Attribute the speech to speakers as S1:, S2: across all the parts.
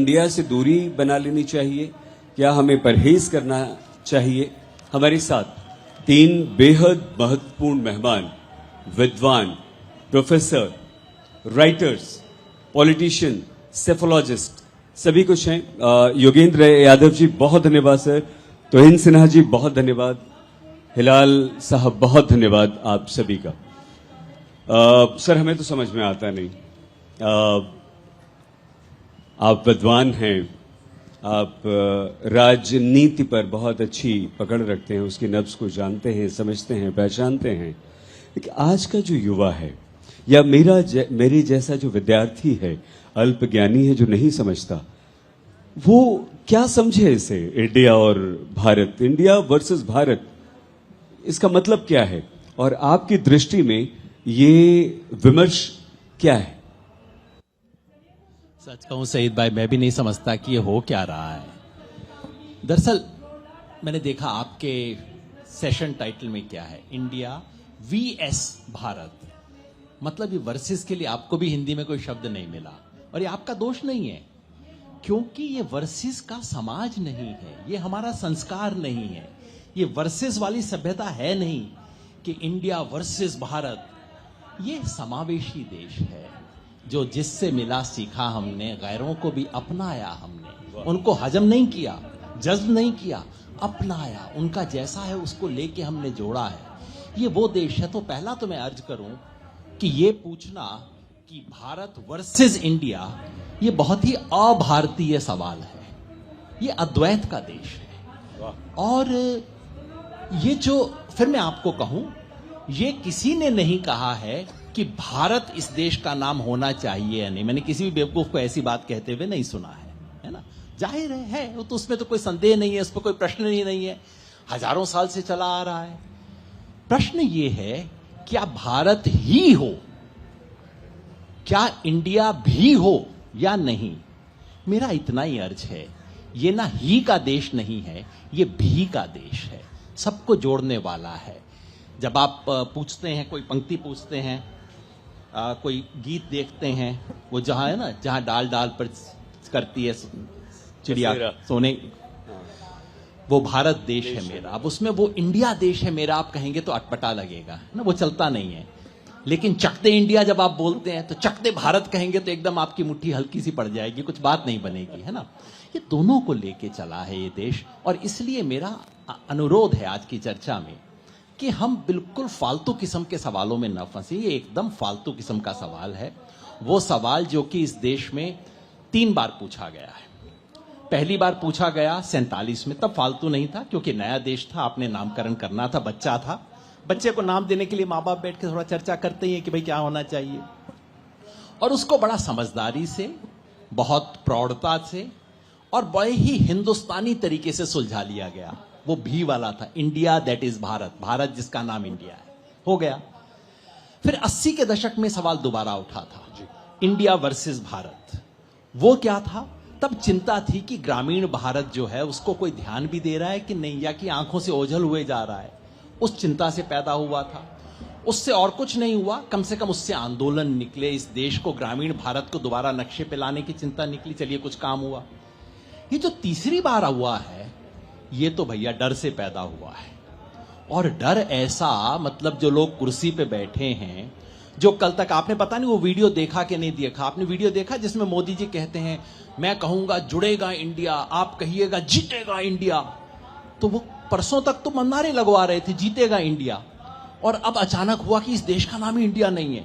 S1: India से दूरी बना लेनी चाहिए? क्या हमें परहेज करना चाहिए? हमारे साथ 3 बेहद महत्वपूर्ण मेहमान, विद्वान, प्रोफेसर, राइटर्स, पॉलिटिशियन, सेफोलॉजिस्ट सभी कुछ हैं। योगेंद्र यादव जी बहुत धन्यवाद सर, तोहिन सिन्हा जी बहुत धन्यवाद, हिलाल साहब बहुत धन्यवाद आप सभी का। सर हमें तो समझ में आता नहीं, आप विद्वान हैं, आप राजनीति पर बहुत अच्छी पकड़ रखते हैं, उसकी नब्ज को जानते हैं, समझते हैं, पहचानते हैं। लेकिन आज का जो युवा है या मेरे जैसा जो विद्यार्थी है, अल्पज्ञानी है, जो नहीं समझता, वो क्या समझे इसे? इंडिया और भारत, इंडिया वर्सेस भारत, इसका मतलब क्या है? और आपकी दृष्टि में ये विमर्श क्या है?
S2: सच कहूं सईद भाई, मैं भी नहीं समझता कि ये हो क्या रहा है। दरअसल मैंने देखा आपके सेशन टाइटल में क्या है, इंडिया वीएस भारत। मतलब ये वर्सेस के लिए आपको भी हिंदी में कोई शब्द नहीं मिला, और ये आपका दोष नहीं है, क्योंकि ये वर्सेस का समाज नहीं है, ये हमारा संस्कार नहीं है, ये वर्सेस वाली सभ्यता है नहीं कि इंडिया वर्सेस भारत। ये समावेशी देश है, जो जिससे मिला सीखा हमने, गैरों को भी अपनाया हमने, उनको हजम नहीं किया, जज्ब नहीं किया, अपनाया, उनका जैसा है उसको लेके हमने जोड़ा है। ये वो देश है। तो पहला तो मैं अर्ज करूं कि ये पूछना कि भारत वर्सेस इंडिया, ये बहुत ही अभारतीय सवाल है। ये अद्वैत का देश है। और ये जो, फिर मैं आपको कहूं, ये किसी ने नहीं कहा है कि भारत इस देश का नाम होना चाहिए या नहीं। मैंने किसी भी बेवकूफ को ऐसी बात कहते हुए नहीं सुना है ना। जाहिर है वो तो, उसमें तो कोई संदेह नहीं है, उस पर कोई प्रश्न ही नहीं है, हजारों साल से चला आ रहा है। प्रश्न ये है, क्या भारत ही हो, क्या इंडिया भी हो या नहीं? मेरा इतना ही अर्ज है, ये ना ही का देश नहीं है, ये भी का देश है, सबको जोड़ने वाला है। जब आप पूछते हैं, कोई पंक्ति पूछते हैं, कोई गीत देखते हैं, वो जहां है ना, जहां डाल डाल पर करती है चिड़िया सोने, वो भारत देश है मेरा। अब उसमें वो इंडिया देश है मेरा आप कहेंगे तो अटपटा लगेगा ना, वो चलता नहीं है। लेकिन चकते इंडिया जब आप बोलते हैं, तो चकते भारत कहेंगे तो एकदम आपकी मुट्ठी हल्की सी पड़ जाएगी, कुछ बात नहीं बनेगी, है ना। ये दोनों को लेके चला है ये देश। और इसलिए मेरा अनुरोध है आज की चर्चा में कि हम बिल्कुल फालतू किस्म के सवालों में न फंसे। ये एकदम फालतू किस्म का सवाल है, वो सवाल जो कि इस देश में 3 बार पूछा गया है। पहली बार पूछा गया 47 में, तब फालतू नहीं था, क्योंकि नया देश था, आपने नामकरण करना था, बच्चा था, बच्चे को नाम देने के लिए माँ बाप बैठ के थोड़ा चर्चा करते हैं कि भाई क्या होना चाहिए, और उसको बड़ा समझदारी से, बहुत प्रौढ़ता से और बड़े ही हिंदुस्तानी तरीके से सुलझा लिया गया। वो भी वाला था, India that is Bharat, Bharat जिसका नाम इंडिया है, हो गया। फिर 80 के दशक में सवाल दोबारा उठा था, इंडिया वर्सेस भारत। वो क्या था? तब चिंता थी कि ग्रामीण भारत जो है उसको कोई ध्यान भी दे रहा है कि नहीं, या कि आंखों से ओझल हुए जा रहा है। उस चिंता से पैदा हुआ था। उससे और कुछ नहीं हुआ, कम से कम उससे आंदोलन निकले, इस देश को, ग्रामीण भारत को दोबारा नक्शे पे लाने की चिंता निकली, चलिए कुछ काम हुआ। ये जो तीसरी बार हुआ है, ये तो भैया डर से पैदा हुआ है। और डर ऐसा, मतलब जो लोग कुर्सी पे बैठे हैं, जो कल तक आपने पता नहीं वो वीडियो देखा कि नहीं देखा, आपने वीडियो देखा जिसमें मोदी जी कहते हैं मैं कहूंगा जुड़ेगा इंडिया, आप कहिएगा जीतेगा इंडिया। तो वो परसों तक तो नारे लगवा रहे थे जीतेगा इंडिया, और अब अचानक हुआ कि इस देश का नाम ही इंडिया नहीं है।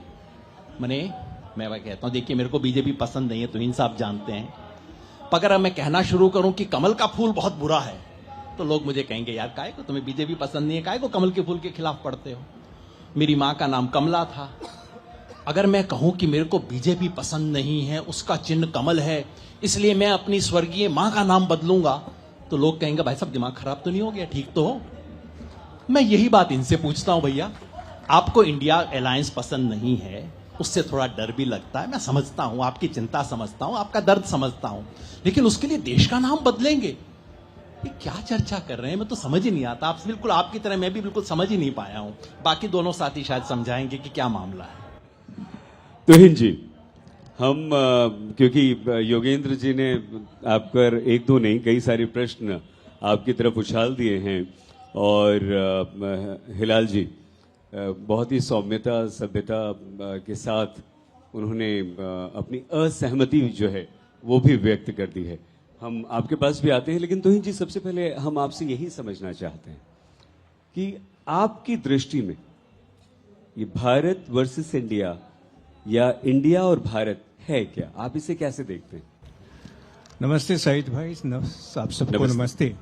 S2: मैं कहता हूं, देखिए मेरे को बीजेपी पसंद नहीं है, तो इन साहब जानते हैं। अगर मैं कहना शुरू करूं कि कमल का फूल बहुत बुरा है, तो लोग मुझे कहेंगे यार काहे को तुम्हें बीजेपी पसंद नहीं है, काहे को कमल के फूल के खिलाफ पढ़ते हो। मेरी मां का नाम कमला था। अगर मैं कहूं कि मेरे को बीजेपी पसंद नहीं है, उसका चिन्ह कमल है, इसलिए मैं अपनी स्वर्गीय मां का नाम बदलूंगा, तो लोग कहेंगे भाई साहब दिमाग खराब तो नहीं हो गया, ठीक तो हो। मैं यही बात इनसे पूछता हूं, भैया आपको इंडिया अलायंस पसंद नहीं है, उससे थोड़ा डर भी लगता है, मैं समझता हूं, आपकी चिंता समझता हूं, आपका दर्द समझता हूं, लेकिन उसके लिए देश का नाम बदलेंगे? ये क्या चर्चा कर रहे हैं, मैं तो समझ ही नहीं आता। आप बिल्कुल आपकी तरह मैं भी बिल्कुल समझ ही नहीं पाया हूं। बाकी दोनों साथी शायद समझाएंगे कि क्या मामला है।
S1: तोहिन जी, हम क्योंकि योगेंद्र जी ने आप पर एक दो नहीं कई सारे प्रश्न आपकी तरफ उछाल दिए हैं और हिलाल जी बहुत ही सौम्यता सभ्यता के साथ उन्होंने अपनी असहमति जो है वो भी व्यक्त कर दी है। हम आपके पास भी आते हैं, लेकिन तुहिन जी सबसे पहले हम आपसे यही समझना चाहते हैं कि आपकी दृष्टि में ये भारत वर्सेस इंडिया या इंडिया और भारत है क्या, आप इसे कैसे देखते हैं?
S3: नमस्ते सईद भाई, आप सबको नमस्ते।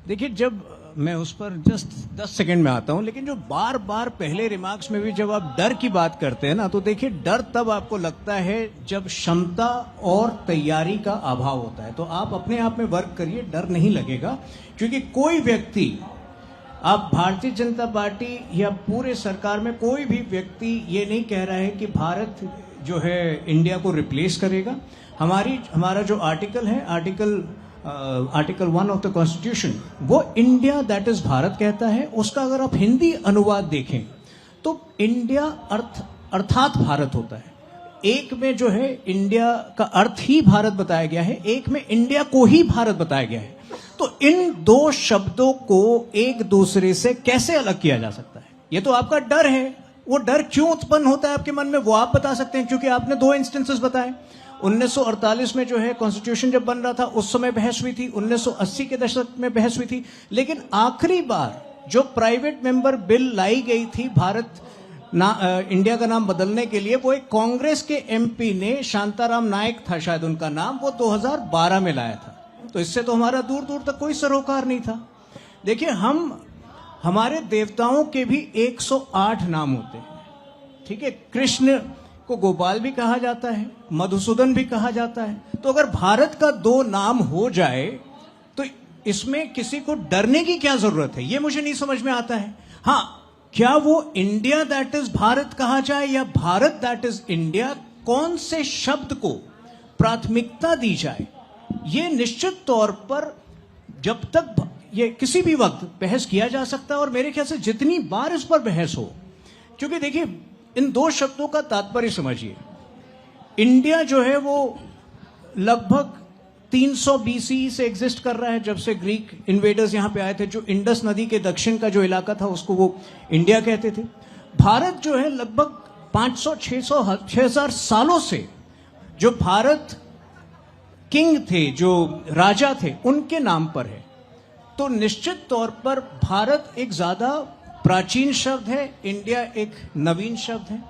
S3: देखिए, जब मैं उस पर जस्ट 10 सेकंड में आता हूं, लेकिन जो बार बार पहले रिमार्क्स में भी जब आप डर की बात करते हैं ना, तो देखिए डर तब आपको लगता है जब क्षमता और तैयारी का अभाव होता है। तो आप अपने आप में वर्क करिए, डर नहीं लगेगा। क्योंकि कोई व्यक्ति, आप भारतीय जनता पार्टी या पूरे सरकार में कोई भी व्यक्ति ये नहीं कह रहा है कि भारत जो है इंडिया को रिप्लेस करेगा। हमारा जो आर्टिकल है, आर्टिकल 1 ऑफ द कॉन्स्टिट्यूशन, वो इंडिया दैट इज भारत कहता है। उसका अगर आप हिंदी अनुवाद देखें तो इंडिया अर्थात भारत होता है। एक में जो है इंडिया का अर्थ ही भारत बताया गया है, एक में इंडिया को ही भारत बताया गया है। तो इन दो शब्दों को एक दूसरे से कैसे अलग किया जा सकता है? ये तो आपका डर है। वो डर क्यों उत्पन्न होता है आपके मन में, वो आप बता सकते हैं, क्योंकि आपने 2 इंस्टेंसेस बताए। 1948 में जो है कॉन्स्टिट्यूशन जब बन रहा था उस समय बहस हुई थी, 1980 के दशक में बहस हुई थी, लेकिन आखिरी बार जो प्राइवेट मेंबर बिल लाई गई थी इंडिया का नाम बदलने के लिए, वो एक कांग्रेस के एमपी ने, शांताराम नायक था शायद उनका नाम, वो 2012 में लाया था। तो इससे तो हमारा दूर दूर तक कोई सरोकार नहीं था। देखिए, हमारे देवताओं के भी 108 नाम होते हैं, ठीक है। कृष्ण को गोपाल भी कहा जाता है, मधुसूदन भी कहा जाता है। तो अगर भारत का 2 नाम हो जाए तो इसमें किसी को डरने की क्या जरूरत है, ये मुझे नहीं समझ में आता है। हाँ, क्या वो इंडिया दैट इज भारत कहा जाए या भारत दैट इज इंडिया, कौन से शब्द को प्राथमिकता दी जाए, ये निश्चित तौर पर जब तक ये किसी भी वक्त बहस किया जा सकता है। और मेरे ख्याल से जितनी बार इस पर बहस हो, क्योंकि देखिए इन 2 शब्दों का तात्पर्य समझिए। इंडिया जो है वो लगभग 300 BC से एग्जिस्ट कर रहा है, जब से ग्रीक इन्वेडर्स यहां पे आए थे। जो इंडस नदी के दक्षिण का जो इलाका था उसको वो इंडिया कहते थे। भारत जो है लगभग 500, 600, 6000 सालों से जो भारत किंग थे, जो राजा थे, उनके नाम पर है। तो निश्चित तौर पर भारत एक ज्यादा प्राचीन शब्द है, इंडिया एक नवीन शब्द है।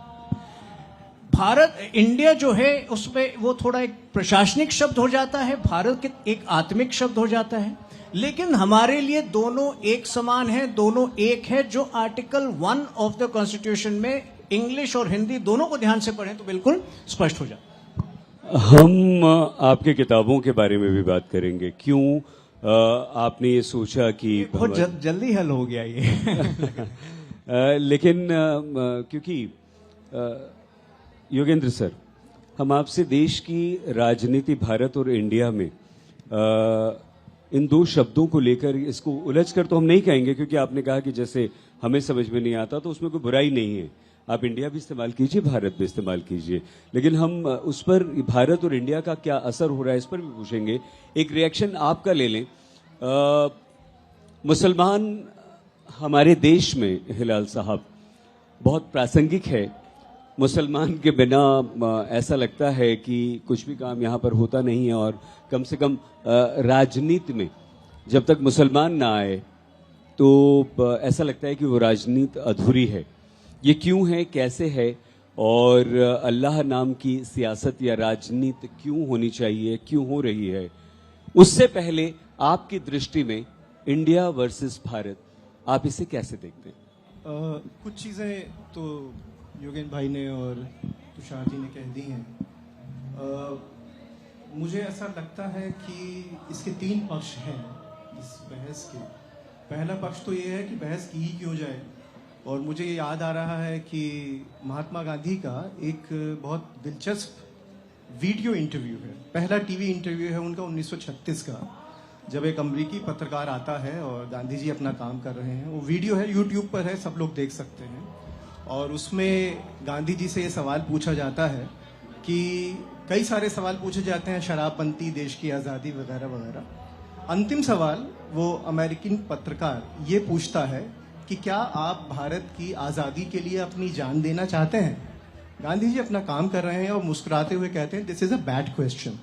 S3: इंडिया जो है उसमें वो थोड़ा एक प्रशासनिक शब्द हो जाता है, भारत एक आत्मिक शब्द हो जाता है। लेकिन हमारे लिए दोनों एक समान है, दोनों एक है। जो आर्टिकल 1 ऑफ द कॉन्स्टिट्यूशन में इंग्लिश और हिंदी दोनों को ध्यान से पढ़ें तो बिल्कुल स्पष्ट हो जाए।
S1: हम आपके किताबों के बारे में भी बात करेंगे। क्यों आपने ये सोचा कि
S3: बहुत जल्दी हल हो गया ये
S1: लेकिन क्योंकि योगेंद्र सर, हम आपसे देश की राजनीति भारत और इंडिया में इन 2 शब्दों को लेकर, इसको उलझकर तो हम नहीं कहेंगे, क्योंकि आपने कहा कि जैसे हमें समझ में नहीं आता तो उसमें कोई बुराई नहीं है। आप इंडिया भी इस्तेमाल कीजिए, भारत भी इस्तेमाल कीजिए, लेकिन हम उस पर भारत और इंडिया का क्या असर हो रहा है इस पर भी पूछेंगे। एक रिएक्शन आपका ले लें। मुसलमान हमारे देश में, हिलाल साहब, बहुत प्रासंगिक है। मुसलमान के बिना ऐसा लगता है कि कुछ भी काम यहाँ पर होता नहीं है, और कम से कम राजनीति में जब तक मुसलमान ना आए तो ऐसा लगता है कि वो राजनीति अधूरी है। ये क्यों है, कैसे है, और अल्लाह नाम की सियासत या राजनीति क्यों होनी चाहिए, क्यों हो रही है? उससे पहले आपकी दृष्टि में इंडिया वर्सेस भारत, आप इसे कैसे देखते हैं?
S3: कुछ चीज़ें तो योगेंद्र भाई ने और तुषार जी ने कह दी हैं। मुझे ऐसा लगता है कि इसके 3 पक्ष हैं इस बहस के। पहला पक्ष तो ये है कि बहस की ही क्यों जाए, और मुझे ये याद आ रहा है कि महात्मा गांधी का एक बहुत दिलचस्प वीडियो इंटरव्यू है, पहला टीवी इंटरव्यू है उनका 1936 का, जब एक अमेरिकी पत्रकार आता है और गांधी जी अपना काम कर रहे हैं। वो वीडियो है, यूट्यूब पर है, सब लोग देख सकते हैं। और उसमें गांधी जी से ये सवाल पूछा जाता है
S4: कि कई सारे सवाल पूछे जाते हैं, शराबबंदी, देश की आज़ादी वगैरह वगैरह। अंतिम सवाल वो अमेरिकन पत्रकार ये पूछता है कि क्या आप भारत की आज़ादी के लिए अपनी जान देना चाहते हैं? गांधी जी अपना काम कर रहे हैं और मुस्कुराते हुए कहते हैं, this is a bad question.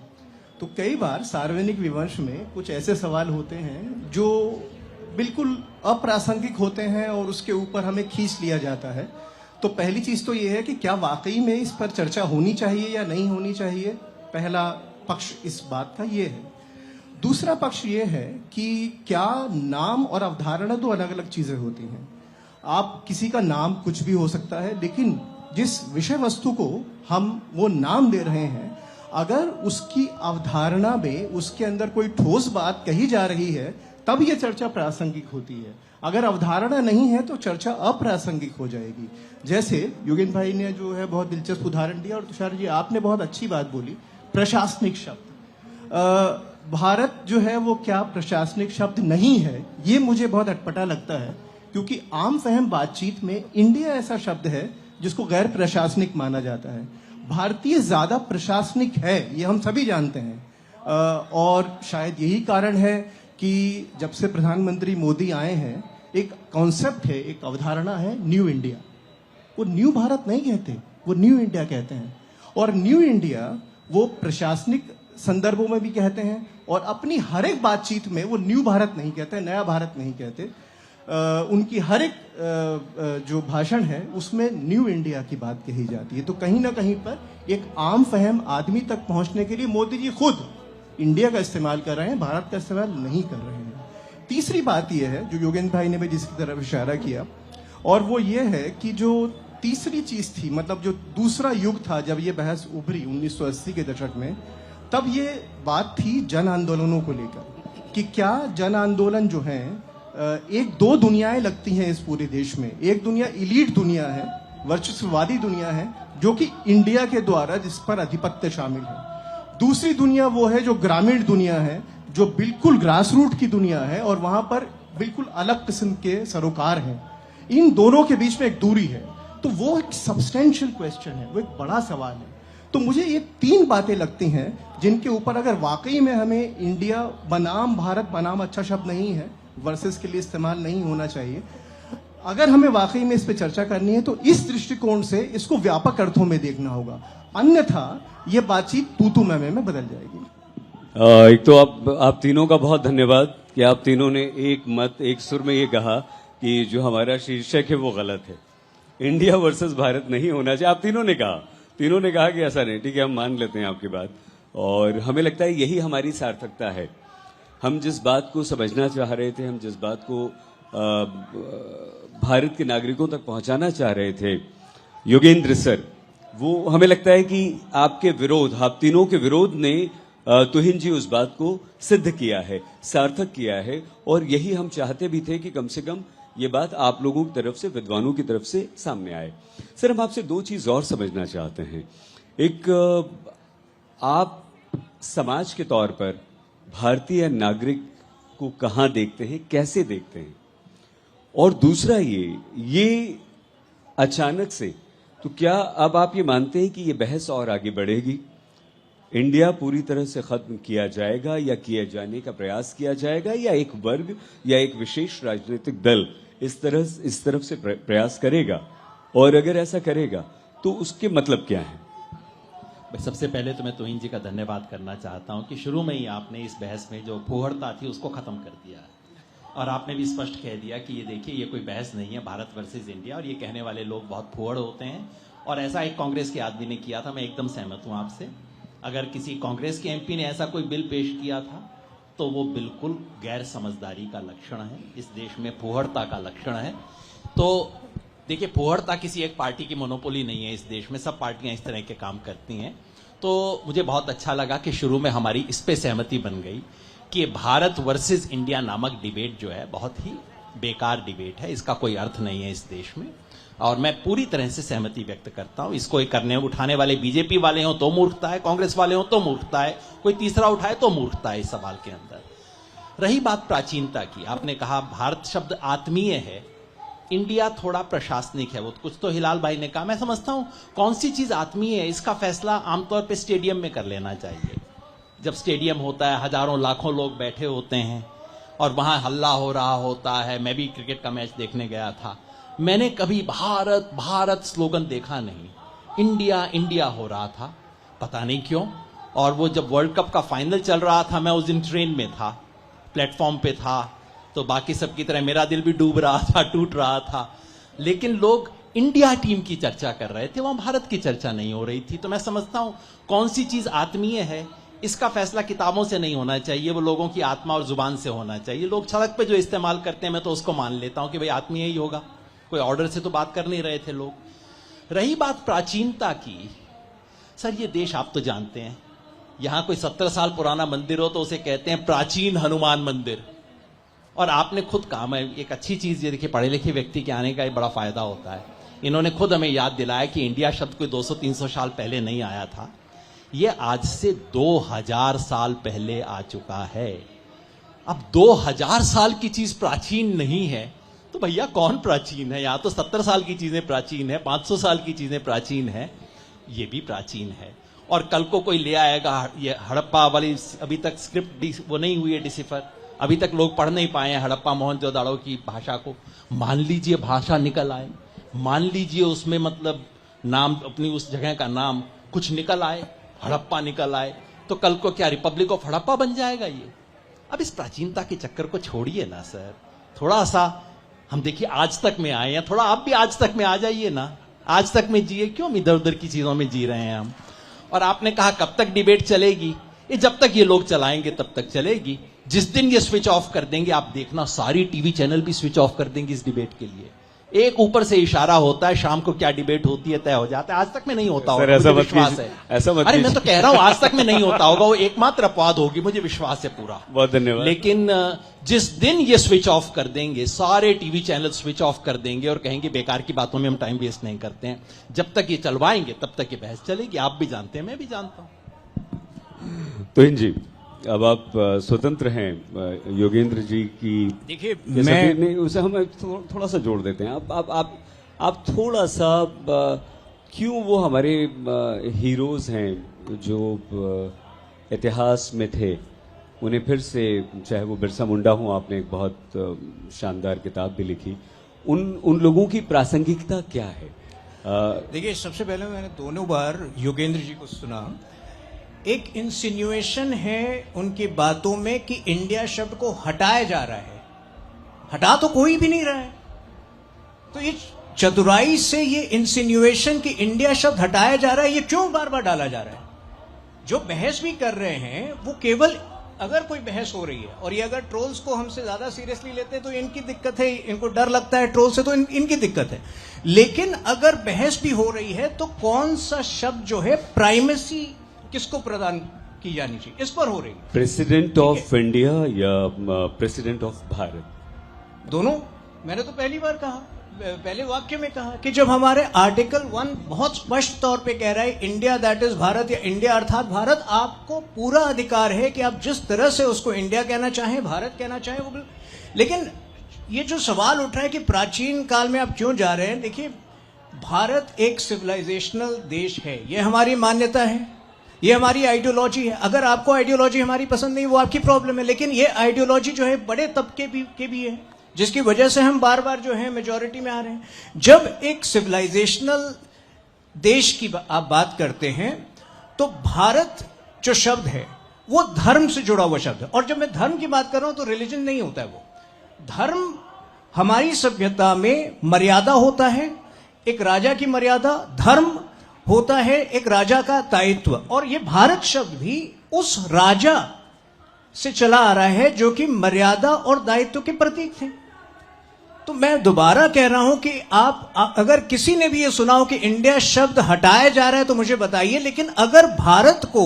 S4: तो कई बार सार्वजनिक विमर्श में कुछ ऐसे सवाल होते हैं जो बिल्कुल अप्रासंगिक होते हैं और उसके ऊपर हमें खींच लिया जाता है। तो पहली चीज तो ये है कि क्या वाकई में इस पर चर्चा होनी चाहिए या नहीं होनी चाहिए। पहला पक्ष इस बात का ये है। दूसरा पक्ष ये है कि क्या नाम और अवधारणा दो अलग अलग चीजें होती हैं। आप किसी का नाम कुछ भी हो सकता है, लेकिन जिस विषय वस्तु को हम वो नाम दे रहे हैं, अगर उसकी अवधारणा में उसके अंदर कोई ठोस बात कही जा रही है तब ये चर्चा प्रासंगिक होती है। अगर अवधारणा नहीं है तो चर्चा अप्रासंगिक हो जाएगी। जैसे योगेंद्र भाई ने जो है बहुत दिलचस्प उदाहरण दिया, और तुषार जी आपने बहुत अच्छी बात बोली, प्रशासनिक शब्द। भारत जो है वो क्या प्रशासनिक शब्द नहीं है, ये मुझे बहुत अटपटा लगता है, क्योंकि आम फहम बातचीत में इंडिया ऐसा शब्द है जिसको गैर प्रशासनिक माना जाता है। भारतीय ज्यादा प्रशासनिक है, ये हम सभी जानते हैं। और शायद यही कारण है कि जब से प्रधानमंत्री मोदी आए हैं, एक कॉन्सेप्ट है, एक अवधारणा है, न्यू इंडिया। वो न्यू भारत नहीं कहते, वो न्यू इंडिया कहते हैं। और न्यू इंडिया वो प्रशासनिक संदर्भों में भी कहते हैं, और अपनी हर एक बातचीत में वो न्यू भारत नहीं कहते, नया भारत नहीं कहते। उनकी हर एक जो भाषण है उसमें न्यू इंडिया की बात कही जाती है। तो कहीं ना कहीं पर एक आम फहम आदमी तक पहुंचने के लिए मोदी जी खुद इंडिया का इस्तेमाल कर रहे हैं, भारत का इस्तेमाल नहीं कर रहे हैं। तीसरी बात यह है जो योगेंद्र भाई ने भी जिसकी तरफ इशारा किया, और वो ये है कि जो तीसरी चीज थी, मतलब जो दूसरा युग था जब ये बहस उभरी 1980 के दशक में, तब ये बात थी जन आंदोलनों को लेकर कि क्या जन आंदोलन जो है, एक दो दुनियाएं लगती हैं इस पूरे देश में। एक दुनिया इलीट दुनिया है, वर्चस्ववादी दुनिया है, जो कि इंडिया के द्वारा जिस पर अधिपत्य शामिल है। दूसरी दुनिया वो है जो ग्रामीण दुनिया है, जो बिल्कुल ग्रास रूट की दुनिया है, और वहां पर बिल्कुल अलग किस्म के सरोकार हैं। इन दोनों के बीच में एक दूरी है। तो वो एक सब्सटेंशियल क्वेश्चन है, वो एक बड़ा सवाल है। तो मुझे ये तीन बातें लगती हैं जिनके ऊपर अगर वाकई में हमें इंडिया बनाम भारत बनाम अच्छा शब्द नहीं है, वर्सेस के लिए इस्तेमाल नहीं होना चाहिए, अगर हमें वाकई में इस पे चर्चा करनी है तो इस दृष्टिकोण से इसको व्यापक अर्थों में देखना होगा। अन्यथा ये बातचीत तू मैं में बदल जाएगी।
S1: एक तो आप तीनों का बहुत धन्यवाद कि आप तीनों ने एक मत एक सुर में ये कहा कि जो हमारा शीर्षक है वो गलत है, इंडिया वर्सेस भारत नहीं होना चाहिए। आप तीनों ने कहा कि ऐसा नहीं, ठीक है, हम मान लेते हैं आपकी बात, और हमें लगता है यही हमारी सार्थकता है। हम जिस बात को समझना चाह रहे थे, हम जिस बात को भारत के नागरिकों तक पहुंचाना चाह रहे थे, योगेंद्र सर, वो हमें लगता है कि आपके विरोध, आप तीनों के विरोध ने तुहिन जी उस बात को सिद्ध किया है, सार्थक किया है। और यही हम चाहते भी थे कि कम से कम ये बात आप लोगों की तरफ से, विद्वानों की तरफ से सामने आए। सर, हम आपसे दो चीज और समझना चाहते हैं। एक, आप समाज के तौर पर भारतीय नागरिक को कहां देखते हैं, कैसे देखते हैं, और दूसरा ये अचानक से, तो क्या अब आप ये मानते हैं कि ये बहस और आगे बढ़ेगी, इंडिया पूरी तरह से खत्म किया जाएगा या किए जाने का प्रयास किया जाएगा, या एक वर्ग या एक विशेष राजनीतिक दल इस तरफ से प्रयास करेगा, और अगर ऐसा करेगा तो उसके मतलब क्या है?
S2: सबसे पहले तो मैं तुहिन जी का धन्यवाद करना चाहता हूं कि शुरू में ही आपने इस बहस में जो फूहड़ता थी उसको खत्म कर दिया, और आपने भी स्पष्ट कह दिया कि ये देखिए, ये कोई बहस नहीं है भारत वर्सेस इंडिया, और ये कहने वाले लोग बहुत फूहड़ होते हैं। और ऐसा एक कांग्रेस के आदमी ने किया था, मैं एकदम सहमत हूं आपसे। अगर किसी कांग्रेस के एमपी ने ऐसा कोई बिल पेश किया था तो वो बिल्कुल गैर समझदारी का लक्षण है, इस देश में फूहड़ता का लक्षण है। तो देखिए, फूहड़ता किसी एक पार्टी की मोनोपोली नहीं है इस देश में, सब पार्टियां इस तरह के काम करती हैं। तो मुझे बहुत अच्छा लगा कि शुरू में हमारी इस पे सहमति बन गई कि भारत वर्सेस इंडिया नामक डिबेट जो है बहुत ही बेकार डिबेट है, इसका कोई अर्थ नहीं है इस देश में, और मैं पूरी तरह से सहमति व्यक्त करता हूं। इसको करने उठाने वाले बीजेपी वाले हों तो मूर्खता है, कांग्रेस वाले हों तो मूर्खता है, कोई तीसरा उठाए तो मूर्खता है इस सवाल के अंदर। रही बात प्राचीनता की, आपने कहा भारत शब्द आत्मीय है, इंडिया थोड़ा प्रशासनिक है, वो कुछ तो हिलाल भाई ने कहा। मैं समझता हूं कौन सी चीज आत्मीय है, इसका फैसला आमतौर पे स्टेडियम में कर लेना चाहिए। जब स्टेडियम होता है, हजारों लाखों लोग बैठे होते हैं और वहां हल्ला हो रहा होता है। मैं भी क्रिकेट का मैच देखने गया था, मैंने कभी भारत भारत स्लोगन देखा नहीं, इंडिया इंडिया हो रहा था, पता नहीं क्यों। और वो जब वर्ल्ड कप का फाइनल चल रहा था, मैं उस दिन ट्रेन में था, प्लेटफॉर्म पे था, तो बाकी सबकी तरह मेरा दिल भी डूब रहा था, टूट रहा था, लेकिन लोग इंडिया टीम की चर्चा कर रहे थे, वहां भारत की चर्चा नहीं हो रही थी। तो मैं समझता हूं कौन सी चीज आत्मीय है, इसका फैसला किताबों से नहीं होना चाहिए, वो लोगों की आत्मा और जुबान से होना चाहिए। लोग सड़क पे जो इस्तेमाल करते हैं, मैं तो उसको मान लेता हूं कि भाई आत्मीय ही होगा, कोई ऑर्डर से तो बात कर नहीं रहे थे लोग। रही बात प्राचीनता की, सर ये देश आप तो जानते हैं, यहां कोई 70 साल पुराना मंदिर हो तो उसे कहते हैं प्राचीन हनुमान मंदिर। और आपने खुद कहा, मैं एक अच्छी चीज ये देखिए, पढ़े लिखे व्यक्ति के आने का एक बड़ा फायदा होता है। इन्होंने खुद हमें याद दिलाया कि इंडिया शब्द कोई 200-300 साल पहले नहीं आया था, ये आज से 2000 साल पहले आ चुका है। अब 2000 साल की चीज प्राचीन नहीं है तो भैया कौन प्राचीन है? यहां तो 70 साल की चीजें प्राचीन है, 500 साल की चीजें प्राचीन है, ये भी प्राचीन है। और कल को कोई ले आएगा ये हड़प्पा वाली, अभी तक स्क्रिप्ट वो नहीं हुई है डिसिफर, अभी तक लोग पढ़ नहीं पाए हैं हड़प्पा मोहनजोदड़ो की भाषा को। मान लीजिए भाषा निकल आए, मान लीजिए उसमें मतलब नाम, अपनी उस जगह का नाम कुछ निकल आए, हड़प्पा निकल आए, तो कल को क्या रिपब्लिक ऑफ हड़प्पा बन जाएगा ये? अब इस प्राचीनता के चक्कर को छोड़िए ना सर, थोड़ा सा हम देखिए आज तक में आए हैं, थोड़ा आप भी आज तक में आ जाइए ना, आज तक में जिए, क्यों इधर उधर की चीजों में जी रहे हैं हम। और आपने कहा कब तक डिबेट चलेगी, ये जब तक ये लोग चलाएंगे तब तक चलेगी। जिस दिन ये स्विच ऑफ कर देंगे, आप देखना सारी टीवी चैनल भी स्विच ऑफ कर देंगे इस डिबेट के लिए। एक ऊपर से इशारा होता है, शाम को क्या डिबेट होती है तय हो जाता है। आज तक में नहीं होता होगा, मुझे विश्वास है।
S1: ऐसा मत
S2: अरे मैं तो कह रहा हूं आज तक में नहीं होता होगा, वो एकमात्र अपवाद होगी, मुझे विश्वास है पूरा।
S1: बहुत धन्यवाद।
S2: लेकिन जिस दिन ये स्विच ऑफ कर देंगे, सारे टीवी चैनल स्विच ऑफ कर देंगे और कहेंगे बेकार की बातों में हम टाइम वेस्ट नहीं करते हैं, जब तक ये चलवाएंगे तब तक ये बहस चलेगी। आप भी जानते हैं, मैं भी जानता हूं।
S1: तो जी अब आप स्वतंत्र हैं योगेंद्र जी की।
S3: देखिए
S1: मैं नहीं, उसे हम थोड़ा सा जोड़ देते हैं। आप थोड़ा सा क्यों वो हमारे हीरोज हैं जो इतिहास में थे, उन्हें फिर से, चाहे वो बिरसा मुंडा हो, आपने एक बहुत शानदार किताब भी लिखी, उन लोगों की प्रासंगिकता क्या है?
S3: देखिए सबसे पहले मैंने दोनों बार योगेंद्र जी को सुना। एक इंसिन्युएशन है उनकी बातों में कि इंडिया शब्द को हटाया जा रहा है, हटा तो कोई भी नहीं रहा है। तो ये चतुराई से ये इंसिन्युएशन कि इंडिया शब्द हटाया जा रहा है, ये क्यों बार बार डाला जा रहा है? जो बहस भी कर रहे हैं वो केवल, अगर कोई बहस हो रही है और ये अगर ट्रोल्स को हमसे ज्यादा सीरियसली लेते हैं तो इनकी दिक्कत है, इनको डर लगता है ट्रोल से, तो इनकी दिक्कत है। लेकिन अगर बहस भी हो रही है तो कौन सा शब्द जो है प्राइमेसी किसको प्रदान की जानी चाहिए, इस पर हो रही है।
S1: प्रेसिडेंट ऑफ इंडिया या प्रेसिडेंट ऑफ भारत?
S3: दोनों। मैंने तो पहली बार कहा, पहले वाक्य में कहा कि जब हमारे आर्टिकल 1 बहुत स्पष्ट तौर पे कह रहा है इंडिया दैट इज भारत, या इंडिया अर्थात भारत, आपको पूरा अधिकार है कि आप जिस तरह से उसको इंडिया कहना चाहें, भारत कहना चाहें, वो। लेकिन ये जो सवाल उठ रहा है कि प्राचीन काल में आप क्यों जा रहे हैं, देखिए भारत एक सिविलाइजेशनल देश है, ये हमारी मान्यता है, ये हमारी आइडियोलॉजी है। अगर आपको आइडियोलॉजी हमारी पसंद नहीं, वो आपकी प्रॉब्लम है, लेकिन ये आइडियोलॉजी जो है बड़े तबके के भी है, जिसकी वजह से हम बार बार जो है मेजॉरिटी में आ रहे हैं। जब एक सिविलाइजेशनल देश की आप बात करते हैं तो भारत जो शब्द है वो धर्म से जुड़ा हुआ शब्द है। और जब मैं धर्म की बात कर रहा हूं तो रिलीजन नहीं होता है वो। धर्म हमारी सभ्यता में मर्यादा होता है, एक राजा की मर्यादा, धर्म होता है एक राजा का दायित्व। और ये भारत शब्द भी उस राजा से चला आ रहा है जो कि मर्यादा और दायित्व के प्रतीक थे। तो मैं दोबारा कह रहा हूं कि आप अगर किसी ने भी ये सुना हो कि इंडिया शब्द हटाया जा रहा है तो मुझे बताइए, लेकिन अगर भारत को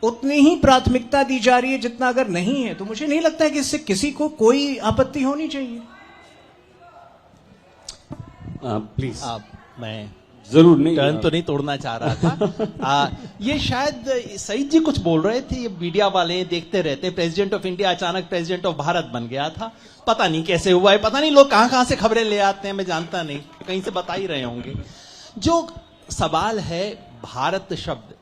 S3: उतनी ही प्राथमिकता दी जा रही है जितना अगर नहीं है, तो मुझे नहीं लगता है कि इससे किसी को कोई आपत्ति होनी चाहिए।
S1: प्लीज।
S2: मैं
S1: जरूर नहीं,
S2: टर्न तो नहीं तोड़ना चाह रहा था। ये शायद सईद जी कुछ बोल रहे थे, ये मीडिया वाले देखते रहते, प्रेसिडेंट ऑफ इंडिया अचानक प्रेसिडेंट ऑफ भारत बन गया था, पता नहीं कैसे हुआ है, पता नहीं लोग कहां कहां से खबरें ले आते हैं, मैं जानता नहीं, कहीं से बता ही रहे होंगे। जो सवाल है भारत शब्द,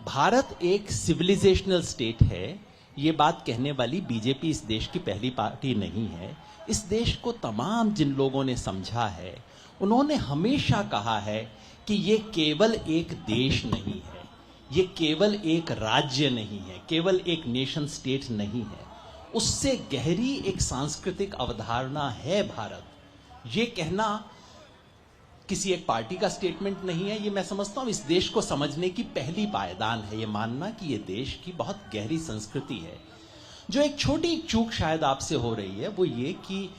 S2: भारत एक सिविलाइजेशनल स्टेट है, ये बात कहने वाली बीजेपी इस देश की पहली पार्टी नहीं है। इस देश को तमाम जिन लोगों ने समझा है, उन्होंने हमेशा कहा है कि ये केवल एक देश नहीं है, ये केवल एक राज्य नहीं है, केवल एक नेशन स्टेट नहीं है, उससे गहरी एक सांस्कृतिक अवधारणा है भारत। ये कहना किसी एक पार्टी का स्टेटमेंट नहीं है, ये मैं समझता हूं इस देश को समझने की पहली पायदान है, ये मानना कि ये देश की बहुत गहरी संस्कृति है। जो एक छोटी चूक शायद आपसे हो रही है वो ये कि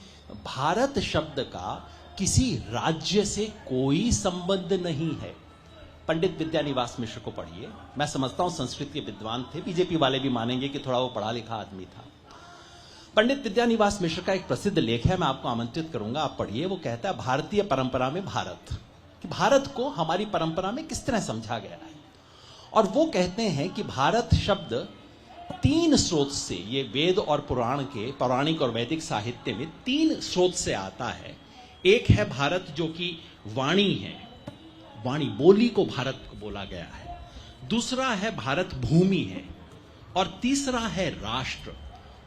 S2: भारत शब्द का किसी राज्य से कोई संबंध नहीं है। पंडित विद्यानिवास मिश्र को पढ़िए, मैं समझता हूं संस्कृत के विद्वान थे, बीजेपी वाले भी मानेंगे कि थोड़ा वो पढ़ा लिखा आदमी था। पंडित विद्यानिवास मिश्र का एक प्रसिद्ध लेख है, मैं आपको आमंत्रित करूंगा, आप पढ़िए। वो कहता है भारतीय परंपरा में भारत, कि भारत को हमारी परंपरा में किस तरह समझा गया है। और वो कहते हैं कि भारत शब्द 3 स्रोत से, ये वेद और पुराण के, पौराणिक और वैदिक साहित्य में 3 स्रोत से आता है। एक है भारत जो कि वाणी है, वाणी बोली को भारत को बोला गया है। दूसरा है भारत भूमि है, और तीसरा है राष्ट्र।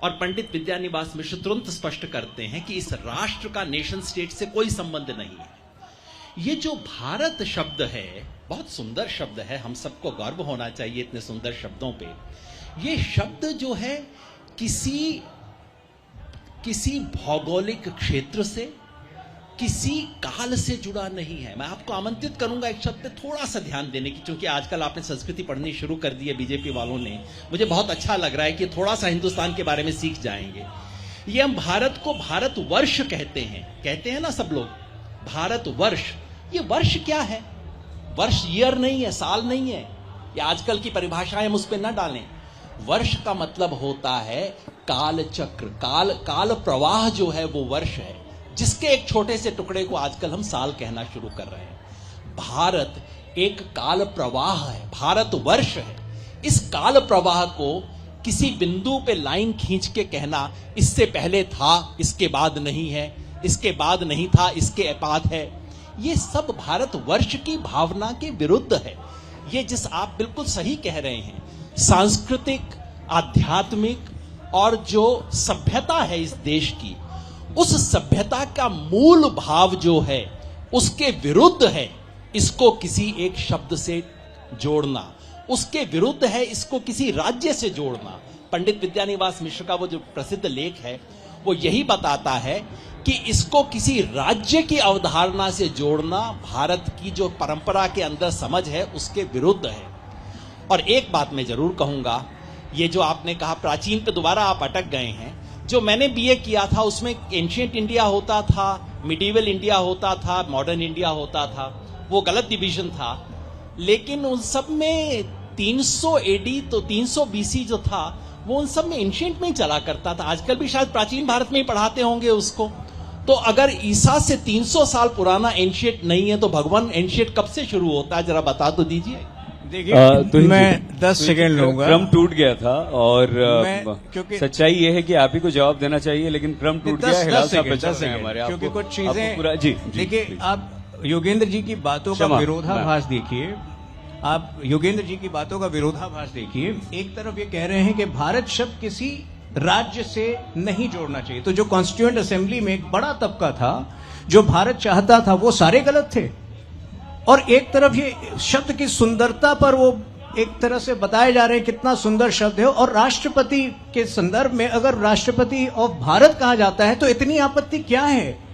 S2: और पंडित विद्यानिवास मिश्र तुरंत स्पष्ट करते हैं कि इस राष्ट्र का नेशन स्टेट से कोई संबंध नहीं है। ये जो भारत शब्द है बहुत सुंदर शब्द है, हम सबको गर्व होना चाहिए इतने सुंदर शब्दों पे। ये शब्द जो है किसी भौगोलिक क्षेत्र से, किसी काल से जुड़ा नहीं है। मैं आपको आमंत्रित करूंगा एक शब्द पे थोड़ा सा ध्यान देने की, क्योंकि आजकल आपने संस्कृति पढ़नी शुरू कर दी है बीजेपी वालों ने, मुझे बहुत अच्छा लग रहा है कि थोड़ा सा हिंदुस्तान के बारे में सीख जाएंगे। ये हम भारत को भारतवर्ष कहते हैं ना सब लोग, भारतवर्ष। ये वर्ष क्या है? वर्ष ईयर नहीं है, साल नहीं है, ये आजकल की परिभाषाएं हम उस पर ना डालें। वर्ष का मतलब होता है काल चक्र, काल प्रवाह जो है वो वर्ष है, जिसके एक छोटे से टुकड़े को आजकल हम साल कहना शुरू कर रहे हैं। भारत एक काल प्रवाह है, भारत वर्ष है। इस काल प्रवाह को किसी बिंदु पे लाइन खींच के कहना, इससे पहले था इसके बाद नहीं है, इसके बाद नहीं था इसके बाद है, ये सब भारत वर्ष की भावना के विरुद्ध है। ये जिस आप बिल्कुल सही कह रहे हैं, सांस्कृतिक, आध्यात्मिक और जो सभ्यता है इस देश की, उस सभ्यता का मूल भाव जो है उसके विरुद्ध है इसको किसी एक शब्द से जोड़ना, उसके विरुद्ध है इसको किसी राज्य से जोड़ना। पंडित विद्यानिवास मिश्र का वो जो प्रसिद्ध लेख है वो यही बताता है कि इसको किसी राज्य की अवधारणा से जोड़ना भारत की जो परंपरा के अंदर समझ है उसके विरुद्ध है। और एक बात मैं जरूर कहूंगा, ये जो आपने कहा प्राचीन पे दोबारा आप अटक गए हैं। जो मैंने बीए किया था उसमें एंशिएंट इंडिया होता था, मिडीवल इंडिया होता था, मॉडर्न इंडिया होता था, वो गलत डिवीजन था। लेकिन उन सब में 300 एडी तो 300 बीसी जो था वो उन सब में एंशिएंट में ही चला करता था। आजकल भी शायद प्राचीन भारत में ही पढ़ाते होंगे उसको। तो अगर ईसा से 300 साल पुराना एंशिएंट नहीं है तो भगवान एंशिएंट कब से शुरू होता है, जरा बता तो दीजिए।
S3: देखिए मैं 10 सेकंड लूंगा।
S1: क्रम टूट गया था और
S3: क्योंकि
S1: सच्चाई ये है कि आप ही को जवाब देना चाहिए, लेकिन क्रम टूट गया। हिलाल साहब बचा रहे हैं हमारे,
S3: क्योंकि
S1: आपको-
S3: कुछ चीजें
S1: आपको पूरा- जी
S3: देखिए, आप योगेंद्र जी की बातों का
S1: क्षमा,
S3: विरोधाभास देखिए। आप योगेंद्र जी की बातों का विरोधाभास देखिए। एक तरफ ये कह रहे हैं कि भारत शब्द किसी राज्य से नहीं जोड़ना चाहिए, तो जो कॉन्स्टिट्यूएंट असेंबली में एक बड़ा तबका था जो भारत चाहता था वो सारे गलत थे। और एक तरफ ये शब्द की सुंदरता पर वो एक तरह से बताए जा रहे हैं कितना सुंदर शब्द है। और राष्ट्रपति के संदर्भ में अगर राष्ट्रपति ऑफ भारत कहा जाता है तो इतनी आपत्ति क्या है?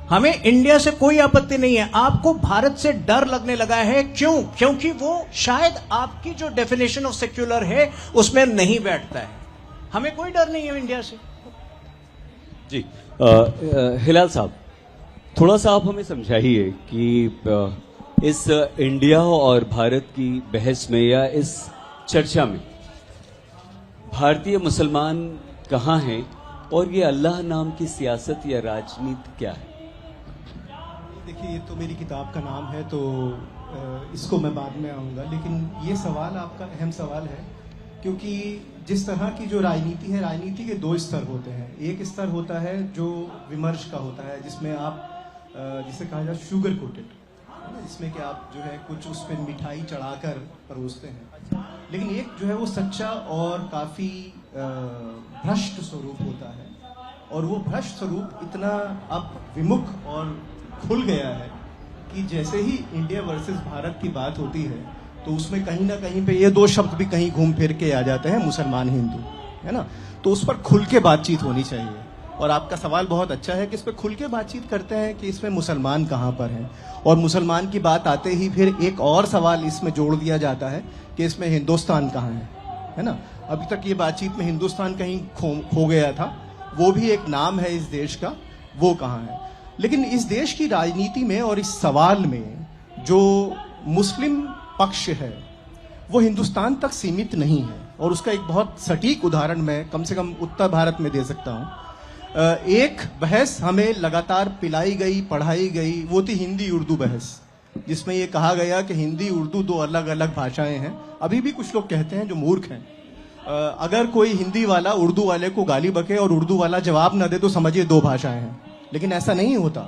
S3: हमें इंडिया से कोई आपत्ति नहीं है, आपको भारत से डर लगने लगा है। क्यों? क्योंकि वो शायद आपकी जो डेफिनेशन ऑफ सेक्युलर है उसमें नहीं बैठता है। हमें कोई डर नहीं है इंडिया से।
S1: जी हिलाल साहब, थोड़ा सा आप हमें समझाइए कि इस इंडिया और भारत की बहस में या इस चर्चा में भारतीय मुसलमान कहाँ हैं और ये अल्लाह नाम की सियासत या राजनीति क्या है?
S4: देखिए, ये तो मेरी किताब का नाम है, तो इसको मैं बाद में आऊँगा, लेकिन ये सवाल आपका अहम सवाल है, क्योंकि जिस तरह की जो राजनीति है, राजनीति के दो स्तर होते हैं। एक स्तर होता है जो विमर्श का होता है, जिसमें आप जिसे कहा जाए शुगर कोटेड, जिसमें कि आप जो है कुछ उस पर मिठाई चढ़ाकर परोसते हैं। लेकिन एक जो है वो सच्चा और काफ़ी भ्रष्ट स्वरूप होता है, और वो भ्रष्ट स्वरूप इतना अब विमुख और खुल गया है कि जैसे ही इंडिया वर्सेस भारत की बात होती है तो उसमें कहीं ना कहीं पे ये दो शब्द भी कहीं घूम फिर के आ जाते हैं, मुसलमान हिंदू, है ना। तो उस पर खुल के बातचीत होनी चाहिए, और आपका सवाल बहुत अच्छा है कि इस पर खुल के बातचीत करते हैं कि इसमें मुसलमान कहाँ पर हैं, और मुसलमान की बात आते ही फिर एक और सवाल इसमें जोड़ दिया जाता है कि इसमें हिंदुस्तान कहाँ है ना। अभी तक ये बातचीत में हिंदुस्तान कहीं खो गया था, वो भी एक नाम है इस देश का, वो कहाँ है। लेकिन इस देश की राजनीति में और इस सवाल में जो मुस्लिम पक्ष है वो हिंदुस्तान तक सीमित नहीं है, और उसका एक बहुत सटीक उदाहरण मैं कम से कम उत्तर भारत में दे सकता हूँ। एक बहस हमें लगातार पिलाई गई, पढ़ाई गई, वो थी हिंदी उर्दू बहस, जिसमें ये कहा गया कि हिंदी उर्दू दो अलग अलग भाषाएं हैं। अभी भी कुछ लोग कहते हैं जो मूर्ख हैं, अगर कोई हिंदी वाला उर्दू वाले को गाली बके और उर्दू वाला जवाब न दे तो समझिए दो भाषाएं हैं। लेकिन ऐसा नहीं होता।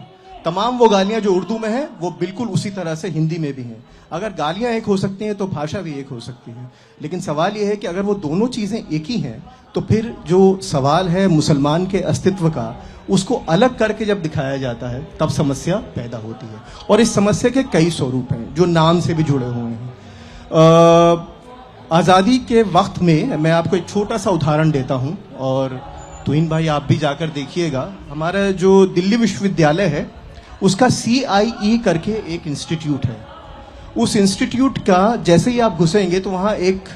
S4: तमाम वो गालियां जो उर्दू में हैं वो बिल्कुल उसी तरह से हिंदी में भी हैं। अगर गालियां एक हो सकती हैं तो भाषा भी एक हो सकती है। लेकिन सवाल ये है कि अगर वो दोनों चीजें एक ही हैं तो फिर जो सवाल है मुसलमान के अस्तित्व का, उसको अलग करके जब दिखाया जाता है तब समस्या पैदा होती है। और इस समस्या के कई स्वरूप हैं जो नाम से भी जुड़े हुए हैं। आज़ादी के वक्त में मैं आपको एक छोटा सा उदाहरण देता हूं, और तुहिन भाई आप भी जाकर देखिएगा। हमारा जो दिल्ली विश्वविद्यालय है उसका CIE करके एक इंस्टीट्यूट है। उस इंस्टीट्यूट का जैसे ही आप घुसेंगे तो वहाँ एक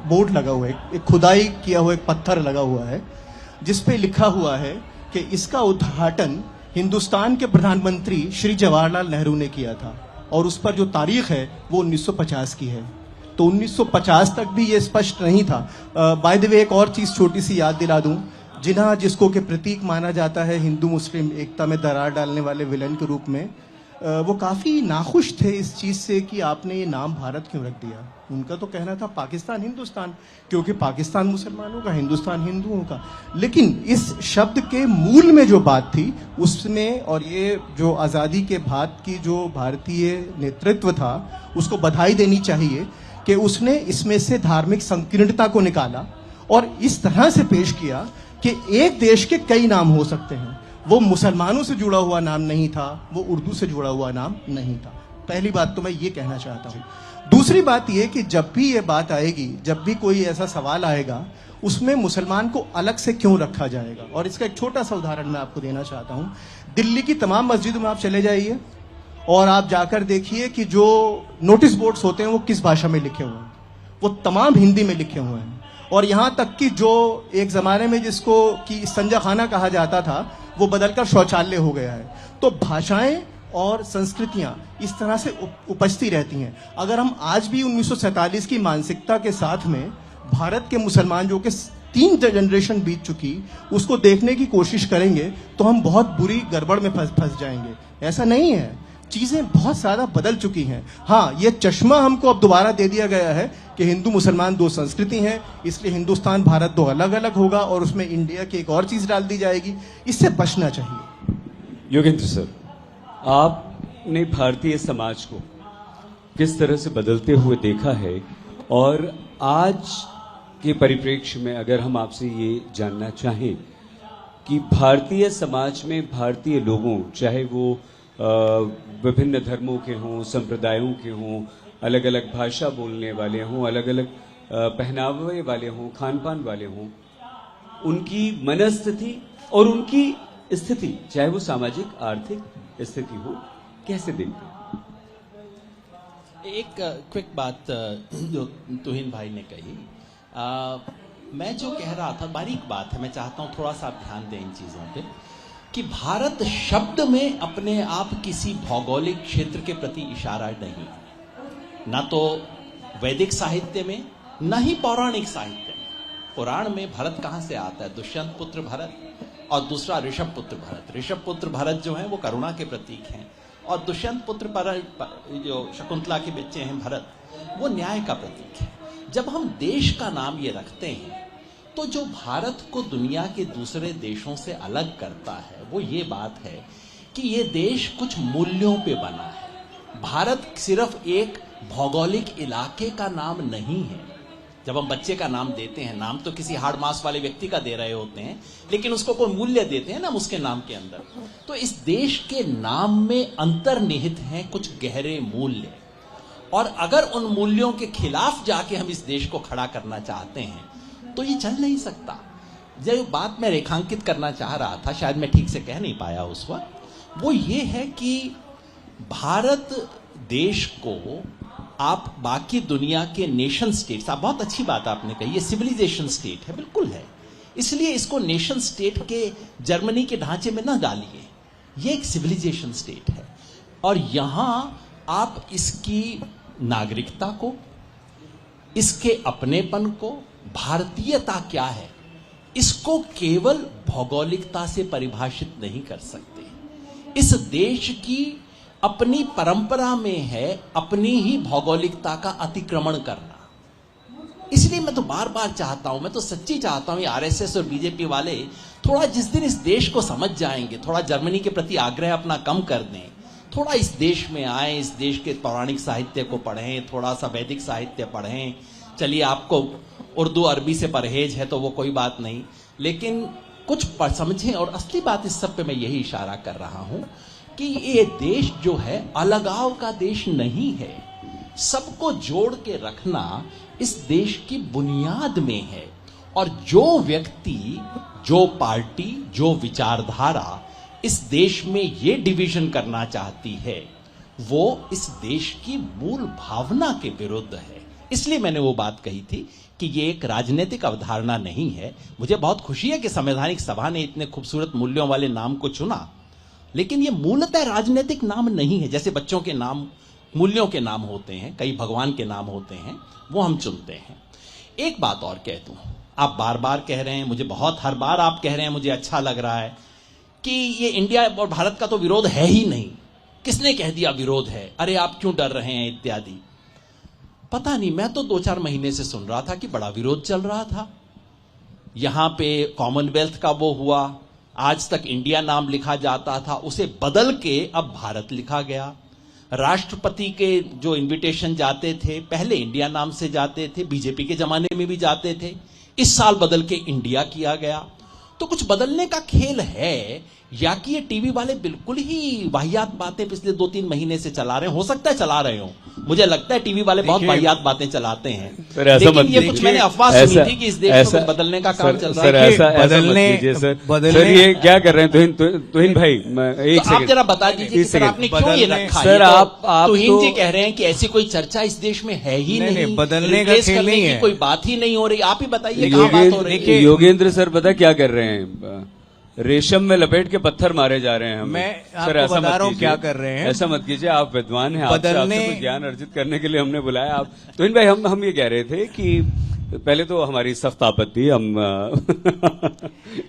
S4: बोर्ड लगा हुआ है, एक खुदाई किया हुआ एक पत्थर लगा हुआ है, जिस पे लिखा हुआ है कि इसका उद्घाटन हिंदुस्तान के प्रधानमंत्री श्री जवाहरलाल नेहरू ने किया था, और उस पर जो तारीख है वो 1950 की है। तो 1950 तक भी ये स्पष्ट नहीं था। बाय द वे एक और चीज छोटी सी याद दिला दूं, जिन्हा जिसको के प्रतीक माना जाता है हिंदू मुस्लिम एकता में दरार डालने वाले विलन के रूप में, वो काफी नाखुश थे इस चीज से कि आपने ये नाम भारत क्यों रख दिया। उनका तो कहना था पाकिस्तान हिंदुस्तान, क्योंकि पाकिस्तान मुसलमानों का, हिंदुस्तान हिंदुओं का। लेकिन इस शब्द के मूल में जो बात थी उसमें, और ये जो आजादी के बाद की जो भारतीय नेतृत्व था उसको बधाई देनी चाहिए कि उसने इसमें से धार्मिक संकीर्णता को निकाला और इस तरह से पेश किया कि एक देश के कई नाम हो सकते हैं। वो मुसलमानों से जुड़ा हुआ नाम नहीं था, वो उर्दू से जुड़ा हुआ नाम नहीं था। पहली बात तो मैं ये कहना चाहता हूँ। दूसरी बात ये कि जब भी ये बात आएगी, जब भी कोई ऐसा सवाल आएगा, उसमें मुसलमान को अलग से क्यों रखा जाएगा। और इसका एक छोटा सा उदाहरण मैं आपको देना चाहता हूँ। दिल्ली की तमाम मस्जिदों में आप चले जाइए और आप जाकर देखिए कि जो नोटिस बोर्ड्स होते हैं वो किस भाषा में लिखे हुए हैं। वो तमाम हिंदी में लिखे हुए हैं। और यहाँ तक कि जो एक जमाने में जिसको कि संजा खाना कहा जाता था वो बदलकर शौचालय हो गया है। तो भाषाएं और संस्कृतियां इस तरह से उपजती रहती हैं। अगर हम आज भी 1947 की मानसिकता के साथ में भारत के मुसलमान जो कि 3 जनरेशन बीत चुकी उसको देखने की कोशिश करेंगे तो हम बहुत बुरी गड़बड़ में फंस जाएंगे। ऐसा नहीं है, चीजें बहुत ज्यादा बदल चुकी हैं। हाँ, ये चश्मा हमको अब दोबारा दे दिया गया है कि हिंदू मुसलमान 2 संस्कृति हैं, इसलिए हिंदुस्तान भारत 2 अलग अलग होगा और उसमें इंडिया की एक और चीज डाल दी जाएगी। इससे बचना चाहिए।
S1: योगेंद्र सर, आपने भारतीय समाज को किस तरह से बदलते हुए देखा है, और आज के परिप्रेक्ष्य में अगर हम आपसे ये जानना चाहें कि भारतीय समाज में भारतीय लोगों, चाहे वो विभिन्न धर्मों के हों, संप्रदायों के हों, अलग अलग भाषा बोलने वाले हों, अलग अलग पहनावे वाले हों, खान पान वाले हों, उनकी मनस्थिति और उनकी स्थिति, चाहे वो सामाजिक आर्थिक स्थिति हो, कैसे देखते हैं?
S2: एक क्विक बात जो तुहिन भाई ने कही, मैं जो कह रहा था बारीक बात है, मैं चाहता हूं थोड़ा सा आप ध्यान दें इन चीजों पे कि भारत शब्द में अपने आप किसी भौगोलिक क्षेत्र के प्रति इशारा नहीं, ना तो वैदिक साहित्य में, ना ही पौराणिक साहित्य में। पुराण में भरत कहां से आता है? दुष्यंत पुत्र भरत, और दूसरा ऋषभ पुत्र भरत। ऋषभ पुत्र भरत जो है वो करुणा के प्रतीक हैं, और दुष्यंत पुत्र पर जो शकुंतला के बच्चे हैं भरत, वो न्याय का प्रतीक है। जब हम देश का नाम ये रखते हैं तो जो भारत को दुनिया के दूसरे देशों से अलग करता है वो ये बात है कि ये देश कुछ मूल्यों पे बना है। भारत सिर्फ एक भौगोलिक इलाके का नाम नहीं है। जब हम बच्चे का नाम देते हैं, नाम तो किसी हाड़ मांस वाले व्यक्ति का दे रहे होते हैं, लेकिन उसको कोई मूल्य देते हैं ना उसके नाम के अंदर। तो इस देश के नाम में अंतर्निहित हैं कुछ गहरे मूल्य, और अगर उन मूल्यों के खिलाफ जाके हम इस देश को खड़ा करना चाहते हैं तो ये चल नहीं सकता। जो बात मैं रेखांकित करना चाह रहा था, शायद मैं ठीक से कह नहीं पाया उस वक्त, वो ये है कि भारत देश को आप बाकी दुनिया के नेशन स्टेट्स, आप बहुत अच्छी बात आपने कही, ये सिविलाइजेशन स्टेट है, बिल्कुल है, इसलिए इसको नेशन स्टेट के जर्मनी के ढांचे में ना डालिए। ये एक सिविलाइजेशन स्टेट है और यहां आप इसकी नागरिकता को, इसके अपनेपन को, भारतीयता क्या है, इसको केवल भौगोलिकता से परिभाषित नहीं कर सकते। इस देश की अपनी परंपरा में है अपनी ही भौगोलिकता का अतिक्रमण करना। इसलिए मैं तो बार बार चाहता हूं, मैं तो सच्ची चाहता हूं, ये आरएसएस और बीजेपी वाले थोड़ा जिस दिन इस देश को समझ जाएंगे, थोड़ा जर्मनी के प्रति आग्रह अपना कम कर दें, थोड़ा इस देश में आए, इस देश के पौराणिक साहित्य को पढ़ें, थोड़ा सा वैदिक साहित्य पढ़ें। चलिए आपको उर्दू अरबी से परहेज है तो वो कोई बात नहीं, लेकिन कुछ समझें। और असली बात इस सब पे मैं यही इशारा कर रहा हूं कि ये देश जो है अलगाव का देश नहीं है। सबको जोड़ के रखना इस देश की बुनियाद में है। और जो व्यक्ति, जो पार्टी, जो विचारधारा इस देश में ये डिवीजन करना चाहती है वो इस देश की मूल भावना के विरुद्ध है। इसलिए मैंने वो बात कही थी कि ये एक राजनीतिक अवधारणा नहीं है। मुझे बहुत खुशी है कि संवैधानिक सभा ने इतने खूबसूरत मूल्यों वाले नाम को चुना, लेकिन ये मूलतः राजनीतिक नाम नहीं है। जैसे बच्चों के नाम मूल्यों के नाम होते हैं, कई भगवान के नाम होते हैं, वो हम चुनते हैं। एक बात और कह दूं, आप बार बार कह रहे हैं, मुझे बहुत हर बार आप कह रहे हैं, मुझे अच्छा लग रहा है कि ये इंडिया और भारत का तो विरोध है ही नहीं। किसने कह दिया विरोध है, अरे आप क्यों डर रहे हैं इत्यादि। पता नहीं, मैं तो 2-4 महीने से सुन रहा था कि बड़ा विरोध चल रहा था। यहां पे कॉमनवेल्थ का वो हुआ, आज तक इंडिया नाम लिखा जाता था, उसे बदल के अब भारत लिखा गया। राष्ट्रपति के जो इनविटेशन जाते थे पहले इंडिया नाम से जाते थे, बीजेपी के जमाने में भी जाते थे, इस साल बदल के इंडिया किया गया। तो कुछ बदलने का खेल है, या कि ये टीवी वाले बिल्कुल ही वाहियात बातें पिछले 2-3 महीने से चला रहे हैं। हो सकता है चला रहे हो, मुझे लगता है टीवी वाले बहुत वाहियात बातें चलाते हैं, लेकिन ये कुछ मैंने अफवाह सुनी थी कि इस देश में कुछ बदलने का काम चल रहा है।
S1: सर ये क्या कर रहे हैं तुहिन भाई, एक
S2: तो आप जरा बता दीजिए सर, आपने क्यों ये रखा?
S1: सर आप
S2: तुहिन जी कह रहे हैं कि ऐसी कोई चर्चा इस देश में है ही नहीं,
S3: बदलने का खेल नहीं है,
S2: कोई बात ही नहीं हो रही। आप ही बताइए कहां बात हो रही है।
S1: योगेंद्र सर पता क्या कर रहे हैं, रेशम में लपेट के पत्थर मारे जा रहे हैं हमें।
S3: मैं आपको बता रहा हूं क्या कर रहे हैं।
S1: ऐसा मत कीजिए, आप विद्वान हैं, आपसे कुछ ज्ञान अर्जित करने के लिए हमने बुलाया। आप तो भाई हम ये कह रहे थे कि पहले तो हमारी सख्त आपत्ति, हम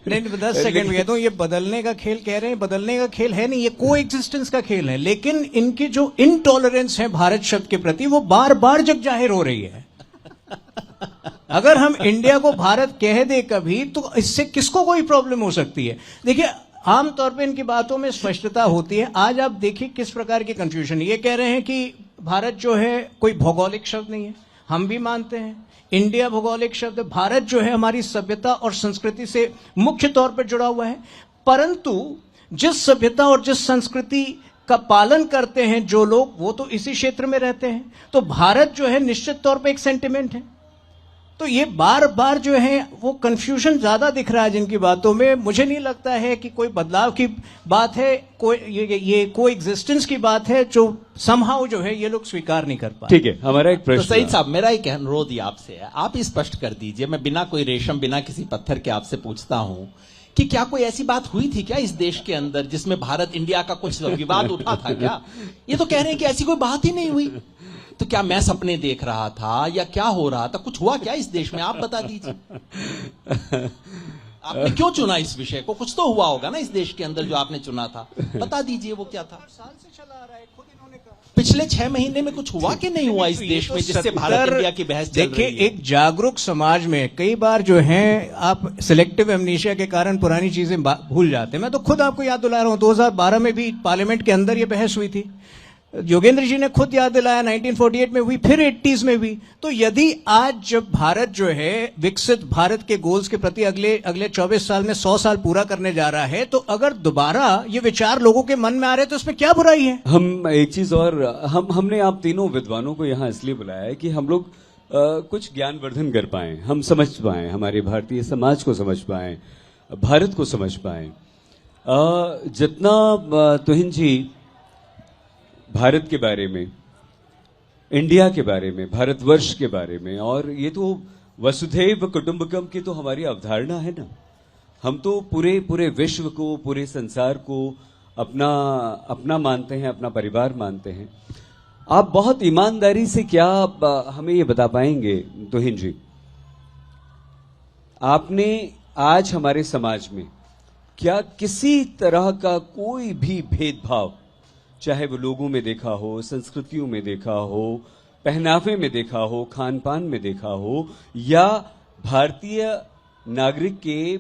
S3: नहीं 10 सेकंड में कहता हूं, ये बदलने का खेल कह रहे हैं, बदलने का खेल है नहीं, ये को एग्जिस्टेंस का खेल है। लेकिन इनकी जो इनटॉलरेंस है भारत शब्द के प्रति वो बार बार जग जाहिर हो रही है। अगर हम इंडिया को भारत कह दे कभी, तो इससे किसको कोई प्रॉब्लम हो सकती है? देखिए, आमतौर पे इनकी बातों में स्पष्टता होती है। आज आप देखिए किस प्रकार की कंफ्यूजन। ये कह रहे हैं कि भारत जो है कोई भौगोलिक शब्द नहीं है, हम भी मानते हैं इंडिया भौगोलिक शब्द है। भारत जो है हमारी सभ्यता और संस्कृति से मुख्य तौर पर जुड़ा हुआ है, परंतु जिस सभ्यता और जिस संस्कृति का पालन करते हैं जो लोग, वो तो इसी क्षेत्र में रहते हैं। तो भारत जो है निश्चित तौर पे एक सेंटिमेंट है। तो ये बार बार जो है वो कंफ्यूजन ज्यादा दिख रहा है जिनकी बातों में। मुझे नहीं लगता है कि कोई बदलाव की बात है, कोई ये को एग्जिस्टेंस की बात है जो समहाउ जो है ये लोग स्वीकार नहीं कर पाए।
S1: ठीक है, हमारा एक प्रश्न।
S2: तो सईद साहब, मेरा एक अनुरोध ही आपसे है, आप स्पष्ट कर दीजिए, मैं बिना कोई रेशम, बिना किसी पत्थर के आपसे पूछता हूं कि क्या कोई ऐसी बात हुई थी क्या इस देश के अंदर जिसमें भारत इंडिया का कुछ विवाद उठा था क्या? ये तो कह रहे हैं कि ऐसी कोई बात ही नहीं हुई। तो क्या मैं सपने देख रहा था या क्या हो रहा था? कुछ हुआ क्या इस देश में, आप बता दीजिए। आपने क्यों चुना इस विषय को? कुछ तो हुआ होगा ना इस देश के अंदर जो आपने चुना था, बता दीजिए वो क्या था।
S3: साल से चला आ रहा है, खुद इन्होंने कहा।
S2: पिछले 6 महीने में कुछ हुआ कि नहीं हुआ इस देश में जिससे भारत इंडिया की बहस चल
S3: देखिए,
S2: रही है?
S3: एक जागरूक समाज में कई बार जो है आप सिलेक्टिव एमनीशिया के कारण पुरानी चीजें भूल जाते हैं। मैं तो खुद आपको याद दिला रहा हूं, 2012 में भी पार्लियामेंट के अंदर ये बहस हुई थी। योगेंद्र जी ने खुद याद दिलाया, 1948 में हुई, फिर 80s में भी। तो यदि आज जब भारत जो है विकसित भारत के गोल्स के प्रति अगले 24 साल में 100 साल पूरा करने जा रहा है, तो अगर दोबारा ये विचार लोगों के मन में आ रहे हैं तो इसमें क्या बुराई है?
S1: हम एक चीज और, हमने आप तीनों विद्वानों को यहाँ इसलिए बुलाया है कि हम लोग कुछ ज्ञानवर्धन कर पाए, हम समझ पाए, हमारे भारतीय समाज को समझ पाए, भारत को समझ पाए। जितना तुहिन जी भारत के बारे में, इंडिया के बारे में, भारतवर्ष के बारे में, और ये तो वसुधैव कुटुंबकम की तो हमारी अवधारणा है ना। हम तो पूरे विश्व को, पूरे संसार को अपना मानते हैं, अपना परिवार मानते हैं। आप बहुत ईमानदारी से क्या हमें ये बता पाएंगे तुहिन जी, आपने आज हमारे समाज में क्या किसी तरह का कोई भी भेदभाव, चाहे वो लोगों में देखा हो, संस्कृतियों में देखा हो, पहनावे में देखा हो, खान पान में देखा हो, या भारतीय नागरिक के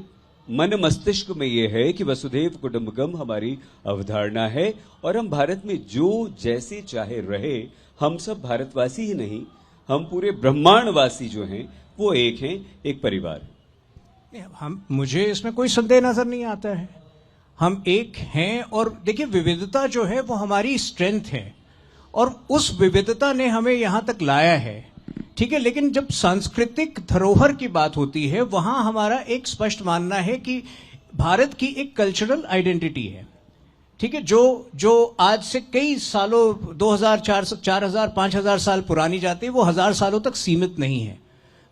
S1: मन मस्तिष्क में ये है कि वसुधैव कुटुंबकम हमारी अवधारणा है और हम भारत में जो जैसे चाहे रहे, हम सब भारतवासी ही नहीं, हम पूरे ब्रह्मांडवासी जो हैं वो एक हैं, एक परिवार है।
S3: मुझे इसमें कोई संदेह नजर नहीं आता है। हम एक हैं, और देखिए विविधता जो है वो हमारी स्ट्रेंथ है और उस विविधता ने हमें यहां तक लाया है, ठीक है। लेकिन जब सांस्कृतिक धरोहर की बात होती है, वहां हमारा एक स्पष्ट मानना है कि भारत की एक कल्चरल आइडेंटिटी है, ठीक है, जो आज से कई सालों 2000, 4000, 5000 साल पुरानी जाती है, वो 1000 सालों तक सीमित नहीं है।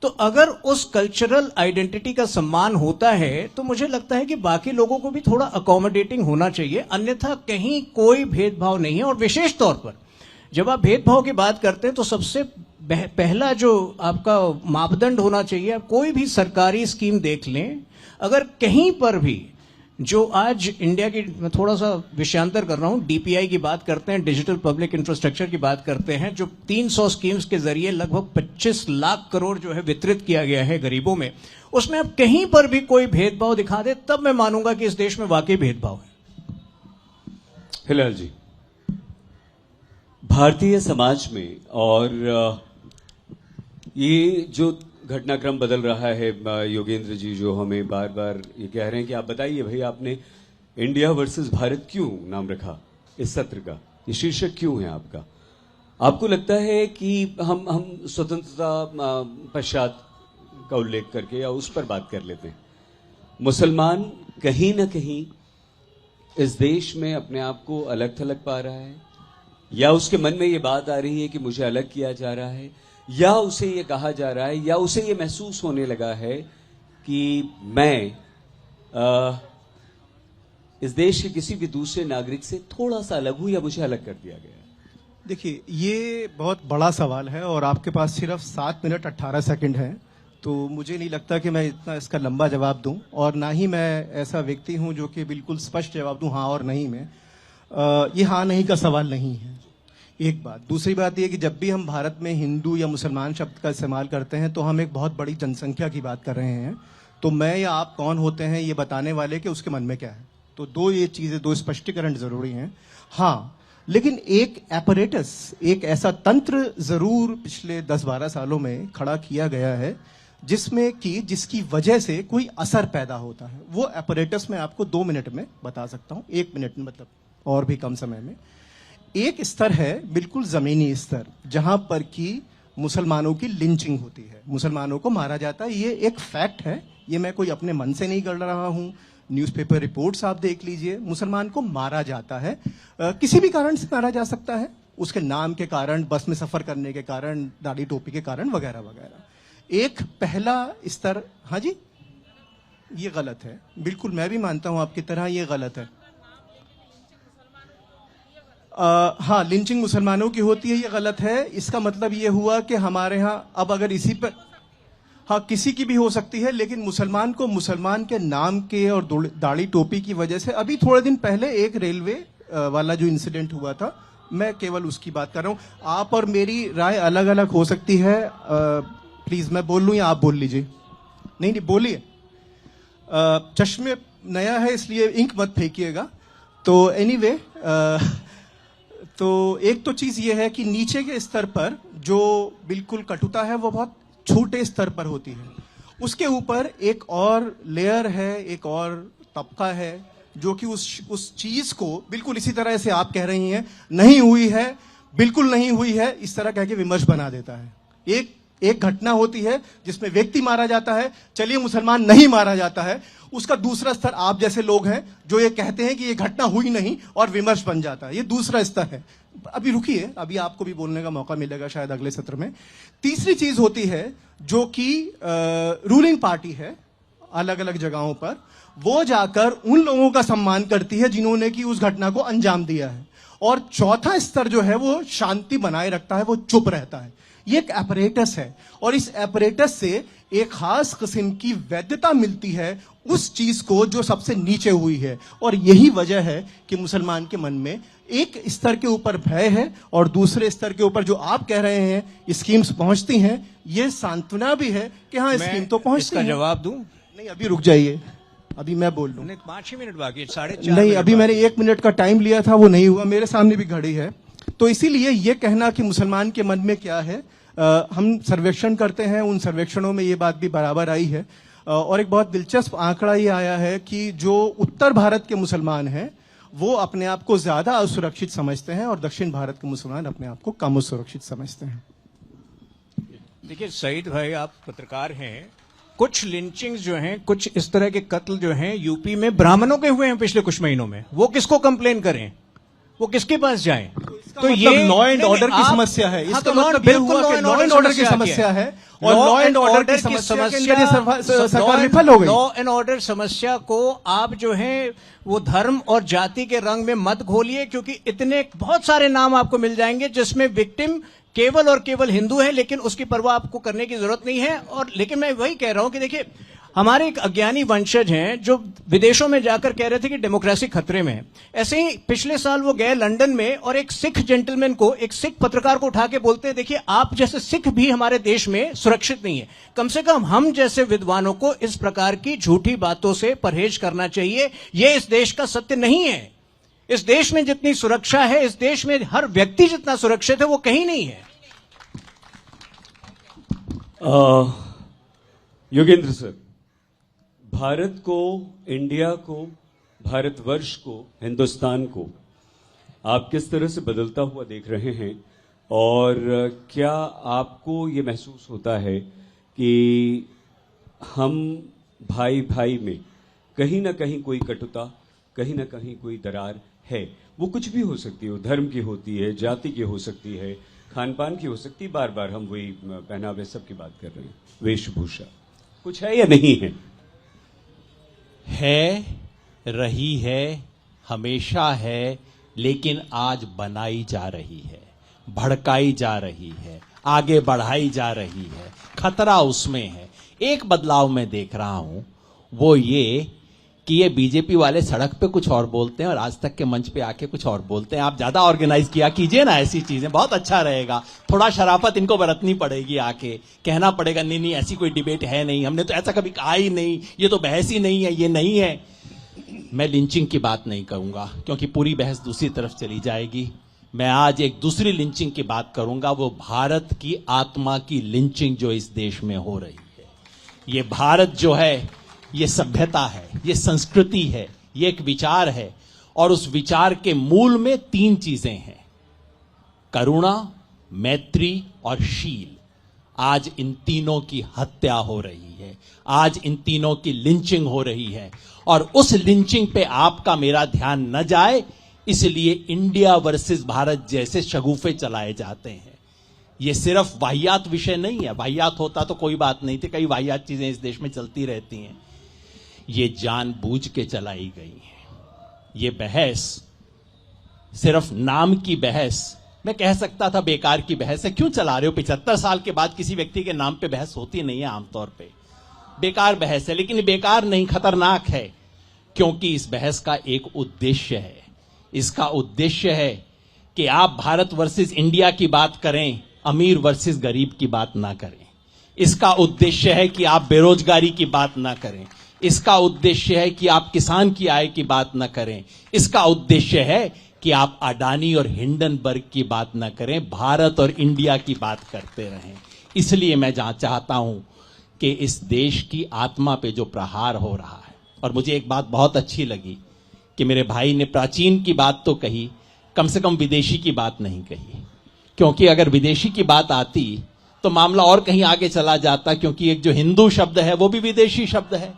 S3: तो अगर उस कल्चरल आइडेंटिटी का सम्मान होता है तो मुझे लगता है कि बाकी लोगों को भी थोड़ा अकोमोडेटिंग होना चाहिए, अन्यथा कहीं कोई भेदभाव नहीं है। और विशेष तौर पर जब आप भेदभाव की बात करते हैं तो सबसे पहला जो आपका मापदंड होना चाहिए, आप कोई भी सरकारी स्कीम देख लें, अगर कहीं पर भी जो आज इंडिया की, मैं थोड़ा सा विषयांतर कर रहा हूं, डीपीआई की बात करते हैं, डिजिटल पब्लिक इंफ्रास्ट्रक्चर की बात करते हैं, जो 300 स्कीम्स के जरिए लगभग 25 लाख करोड़ जो है वितरित किया गया है गरीबों में, उसमें अब कहीं पर भी कोई भेदभाव दिखा दे तब मैं मानूंगा कि इस देश में वाकई भेदभाव है।
S1: हिलाल जी, भारतीय समाज में और ये जो घटनाक्रम बदल रहा है, योगेंद्र जी जो हमें बार बार ये कह रहे हैं कि आप बताइए भाई, आपने इंडिया वर्सेस भारत क्यों नाम रखा इस सत्र का, ये शीर्षक क्यों है आपका? आपको लगता है कि हम स्वतंत्रता पश्चात का उल्लेख करके या उस पर बात कर लेते हैं? मुसलमान कहीं ना कहीं इस देश में अपने आप को अलग थलग पा रहा है, या उसके मन में ये बात आ रही है कि मुझे अलग किया जा रहा है, या उसे ये कहा जा रहा है, या उसे ये महसूस होने लगा है कि मैं इस देश के किसी भी दूसरे नागरिक से थोड़ा सा अलग हूं, या मुझे अलग कर दिया गया है?
S4: देखिए, ये बहुत बड़ा सवाल है और आपके पास सिर्फ 7 मिनट 18 सेकंड है, तो मुझे नहीं लगता कि मैं इतना इसका लंबा जवाब दूं, और ना ही मैं ऐसा व्यक्ति हूं जो कि बिल्कुल स्पष्ट जवाब दूं हाँ और नहीं में। ये हाँ नहीं का सवाल नहीं है, एक बात। दूसरी बात यह कि जब भी हम भारत में हिंदू या मुसलमान शब्द का इस्तेमाल करते हैं तो हम एक बहुत बड़ी जनसंख्या की बात कर रहे हैं, तो मैं या आप कौन होते हैं ये बताने वाले कि उसके मन में क्या है। तो ये चीजें, 2 स्पष्टीकरण जरूरी हैं। हाँ, लेकिन एक एपरेटस, एक ऐसा तंत्र जरूर पिछले 10-12 सालों में खड़ा किया गया है जिसकी वजह से कोई असर पैदा होता है। वो एपरेटस मैं आपको 2 मिनट में बता सकता हूं, 1 मिनट में, मतलब और भी कम समय में। एक स्तर है बिल्कुल जमीनी स्तर, जहां पर कि मुसलमानों की लिंचिंग होती है, मुसलमानों को मारा जाता है। ये एक फैक्ट है, ये मैं कोई अपने मन से नहीं कर रहा हूं। न्यूज़पेपर रिपोर्ट्स आप देख लीजिए, मुसलमान को मारा जाता है। किसी भी कारण से मारा जा सकता है, उसके नाम के कारण, बस में सफर करने के कारण, दाढ़ी टोपी के कारण, वगैरह वगैरह। एक पहला स्तर, हाँ जी, ये गलत है, बिल्कुल मैं भी मानता हूं आपकी तरह ये गलत है। हाँ, लिंचिंग मुसलमानों की होती है, ये गलत है। इसका मतलब ये हुआ कि हमारे यहाँ अब अगर इसी पर, हाँ, किसी की भी हो सकती है, लेकिन मुसलमान को मुसलमान के नाम के और दाढ़ी टोपी की वजह से अभी थोड़े दिन पहले एक रेलवे वाला जो इंसिडेंट हुआ था, मैं केवल उसकी बात कर रहा हूं। आप और मेरी राय अलग अलग हो सकती है। प्लीज मैं बोल लूं या आप बोल लीजिए? नहीं नहीं, बोलिए। चश्मे नया है इसलिए इंक मत फेंकिएगा। तो एनीवे, तो एक तो चीज ये है कि नीचे के स्तर पर जो बिल्कुल कटुता है वो बहुत छोटे स्तर पर होती है। उसके ऊपर एक और लेयर है, एक और तबका है जो कि उस चीज को बिल्कुल इसी तरह से आप कह रही हैं नहीं हुई है, बिल्कुल नहीं हुई है, इस तरह कह के विमर्श बना देता है। एक घटना होती है जिसमें व्यक्ति मारा जाता है, चलिए मुसलमान नहीं मारा जाता है, उसका दूसरा स्तर आप जैसे लोग हैं जो ये कहते हैं कि ये घटना हुई नहीं और विमर्श बन जाता है, ये दूसरा स्तर है। अभी रुकिए, अभी आपको भी बोलने का मौका मिलेगा शायद अगले सत्र में। तीसरी चीज होती है जो कि रूलिंग पार्टी है अलग अलग जगहों पर, वो जाकर उन लोगों का सम्मान करती है जिन्होंने कि उस घटना को अंजाम दिया है। और चौथा स्तर जो है वो शांति बनाए रखता है, वो चुप रहता है। ये एक एपरेटस है और इस एपरेटस से एक खास किस्म की वैधता मिलती है उस चीज को जो सबसे नीचे हुई है। और यही वजह है कि मुसलमान के मन में एक स्तर के ऊपर भय है और दूसरे स्तर के ऊपर जो आप कह रहे हैं स्कीम्स पहुंचती हैं, ये सांत्वना भी है कि हाँ स्कीम तो पहुंचती है।
S3: इसका जवाब दूं?
S4: नहीं, अभी रुक जाइए, अभी मैं बोल लूं।
S3: नहीं, 5 ही मिनट बाकी है, 4:30
S4: नहीं,
S3: मिनट
S4: अभी
S3: बाकी
S4: मैंने 1 मिनट का टाइम लिया था, वो नहीं हुआ। मेरे सामने भी घड़ी है। तो इसीलिए ये कहना कि मुसलमान के मन में क्या है, हम सर्वेक्षण करते हैं, उन सर्वेक्षणों में ये बात भी बराबर आई है। और एक बहुत दिलचस्प आंकड़ा ये आया है कि जो उत्तर भारत के मुसलमान हैं वो अपने आप को ज्यादा असुरक्षित समझते हैं और दक्षिण भारत के मुसलमान अपने आप को कम असुरक्षित समझते हैं।
S3: देखिए सईद भाई, आप पत्रकार हैं, कुछ लिंचिंग्स जो हैं, कुछ इस तरह के कत्ल जो हैं यूपी में ब्राह्मणों के हुए हैं पिछले कुछ महीनों में, वो किसको कंप्लेन करें, वो किसके पास जाएं?
S4: तो ये लॉ एंड ऑर्डर की समस्या है। इसका मतलब ये हुआ कि लॉ एंड ऑर्डर की समस्या है और लॉ एंड ऑर्डर की समस्या के अंदर सरकार विफल हो गई।
S3: लॉ एंड ऑर्डर समस्या को आप जो है वो धर्म और जाति के रंग में मत घोलिए, क्योंकि इतने बहुत सारे नाम आपको मिल जाएंगे जिसमें विक्टिम केवल और केवल हिंदू है, लेकिन उसकी परवाह आपको करने की जरूरत नहीं है। और लेकिन मैं वही कह रहा हूं कि देखिए, हमारे एक अज्ञानी वंशज हैं जो विदेशों में जाकर कह रहे थे कि डेमोक्रेसी खतरे में है। ऐसे ही पिछले साल वो गए लंदन में और एक सिख जेंटलमैन को, एक सिख पत्रकार को उठा के बोलते हैं, देखिए आप जैसे सिख भी हमारे देश में सुरक्षित नहीं है। कम से कम हम जैसे विद्वानों को इस प्रकार की झूठी बातों से परहेज करना चाहिए। यह इस देश का सत्य नहीं है। इस देश में जितनी सुरक्षा है, इस देश में हर व्यक्ति जितना सुरक्षित है, वो कहीं नहीं है।
S1: योगेंद्र सर, भारत को, इंडिया को, भारतवर्ष को, हिंदुस्तान को आप किस तरह से बदलता हुआ देख रहे हैं? और क्या आपको ये महसूस होता है कि हम भाई भाई में कहीं ना कहीं कोई कटुता, कहीं ना कहीं कोई दरार है? वो कुछ भी हो सकती है, धर्म की होती है, जाति की हो सकती है, खान पान की हो सकती है। बार बार हम वही पहनावे सब की बात कर रहे हैं, वेशभूषा, कुछ है या नहीं है?
S2: है, रही है, हमेशा है, लेकिन आज बनाई जा रही है, भड़काई जा रही है, आगे बढ़ाई जा रही है। खतरा उसमें है। एक बदलाव मैं देख रहा हूं, वो ये कि ये बीजेपी वाले सड़क पे कुछ और बोलते हैं और आज तक के मंच पे आके कुछ और बोलते हैं। आप ज्यादा ऑर्गेनाइज किया कीजिए ना ऐसी चीजें, बहुत अच्छा रहेगा। थोड़ा शराफत इनको बरतनी पड़ेगी, आके कहना पड़ेगा नहीं नहीं ऐसी कोई डिबेट है नहीं, हमने तो ऐसा कभी कहा ही नहीं, ये तो बहस ही नहीं है, ये नहीं है। मैं लिंचिंग की बात नहीं करूंगा क्योंकि पूरी बहस दूसरी तरफ चली जाएगी। मैं आज एक दूसरी लिंचिंग की बात करूंगा, वो भारत की आत्मा की लिंचिंग जो इस देश में हो रही है। ये भारत जो है, ये सभ्यता है, ये संस्कृति है, ये एक विचार है और उस विचार के मूल में 3 चीजें हैं: करुणा, मैत्री और शील। आज इन तीनों की हत्या हो रही है, आज इन तीनों की लिंचिंग हो रही है और उस लिंचिंग पे आपका मेरा ध्यान न जाए, इसलिए इंडिया वर्सेस भारत जैसे शगुफे चलाए जाते हैं। ये सिर्फ वाहियात विषय नहीं है, वाहियात होता तो कोई बात नहीं थी, कई वाहियात चीजें इस देश में चलती रहती हैं। ये जानबूझ के चलाई गई है। ये बहस सिर्फ नाम की बहस मैं कह सकता था बेकार की बहस है, क्यों चला रहे हो? 75 साल के बाद किसी व्यक्ति के नाम पे बहस होती नहीं है आमतौर पे, बेकार बहस है। लेकिन बेकार नहीं, खतरनाक है, क्योंकि इस बहस का एक उद्देश्य है। इसका उद्देश्य है कि आप भारत वर्सेस इंडिया की बात करें, अमीर वर्सेस गरीब की बात ना करें। इसका उद्देश्य है कि आप बेरोजगारी की बात ना करें। इसका उद्देश्य है कि आप किसान की आय की बात ना करें। इसका उद्देश्य है कि आप अडानी और हिंडनबर्ग की बात ना करें, भारत और इंडिया की बात करते रहें। इसलिए मैं चाहता हूं कि इस देश की आत्मा पे जो प्रहार हो रहा है, और मुझे एक बात बहुत अच्छी लगी कि मेरे भाई ने प्राचीन की बात तो कही, कम से कम विदेशी की बात नहीं कही, क्योंकि अगर विदेशी की बात आती तो मामला और कहीं आगे चला जाता, क्योंकि एक जो हिंदू शब्द है वो भी विदेशी शब्द है।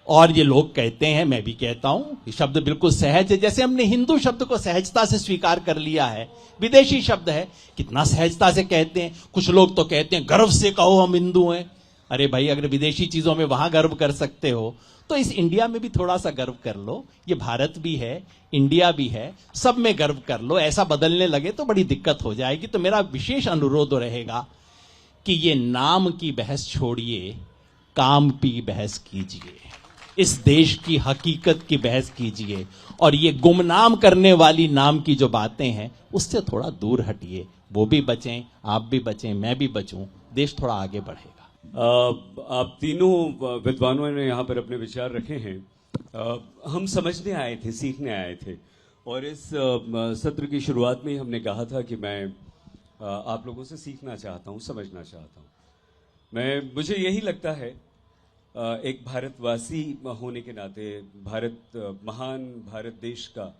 S2: और ये लोग कहते हैं, मैं भी कहता हूं, ये शब्द बिल्कुल सहज है, जैसे हमने हिंदू शब्द को सहजता से स्वीकार कर लिया है, विदेशी शब्द है, कितना सहजता से कहते हैं। कुछ लोग तो कहते हैं गर्व से कहो हम हिंदू हैं। अरे भाई, अगर विदेशी चीजों में वहां गर्व कर सकते हो तो इस इंडिया में भी थोड़ा सा गर्व कर लो। ये भारत भी है, इंडिया भी है, सब में गर्व कर लो। ऐसा बदलने लगे तो बड़ी दिक्कत हो जाएगी। तो मेरा विशेष अनुरोध रहेगा कि ये नाम की बहस छोड़िए, काम की बहस कीजिए, इस देश की हकीकत की बहस कीजिए, और ये गुमनाम करने वाली नाम की जो बातें हैं उससे थोड़ा दूर हटिए। वो भी बचें, आप भी बचें, मैं भी बचूं, देश थोड़ा आगे बढ़ेगा।
S1: आप तीनों विद्वानों ने यहाँ पर अपने विचार रखे हैं। हम समझने आए थे, सीखने आए थे, और इस सत्र की शुरुआत में ही हमने कहा था कि मैं आप लोगों से सीखना चाहता हूँ, समझना चाहता हूँ। मुझे यही लगता है, एक भारतवासी होने के नाते, महान भारत देश का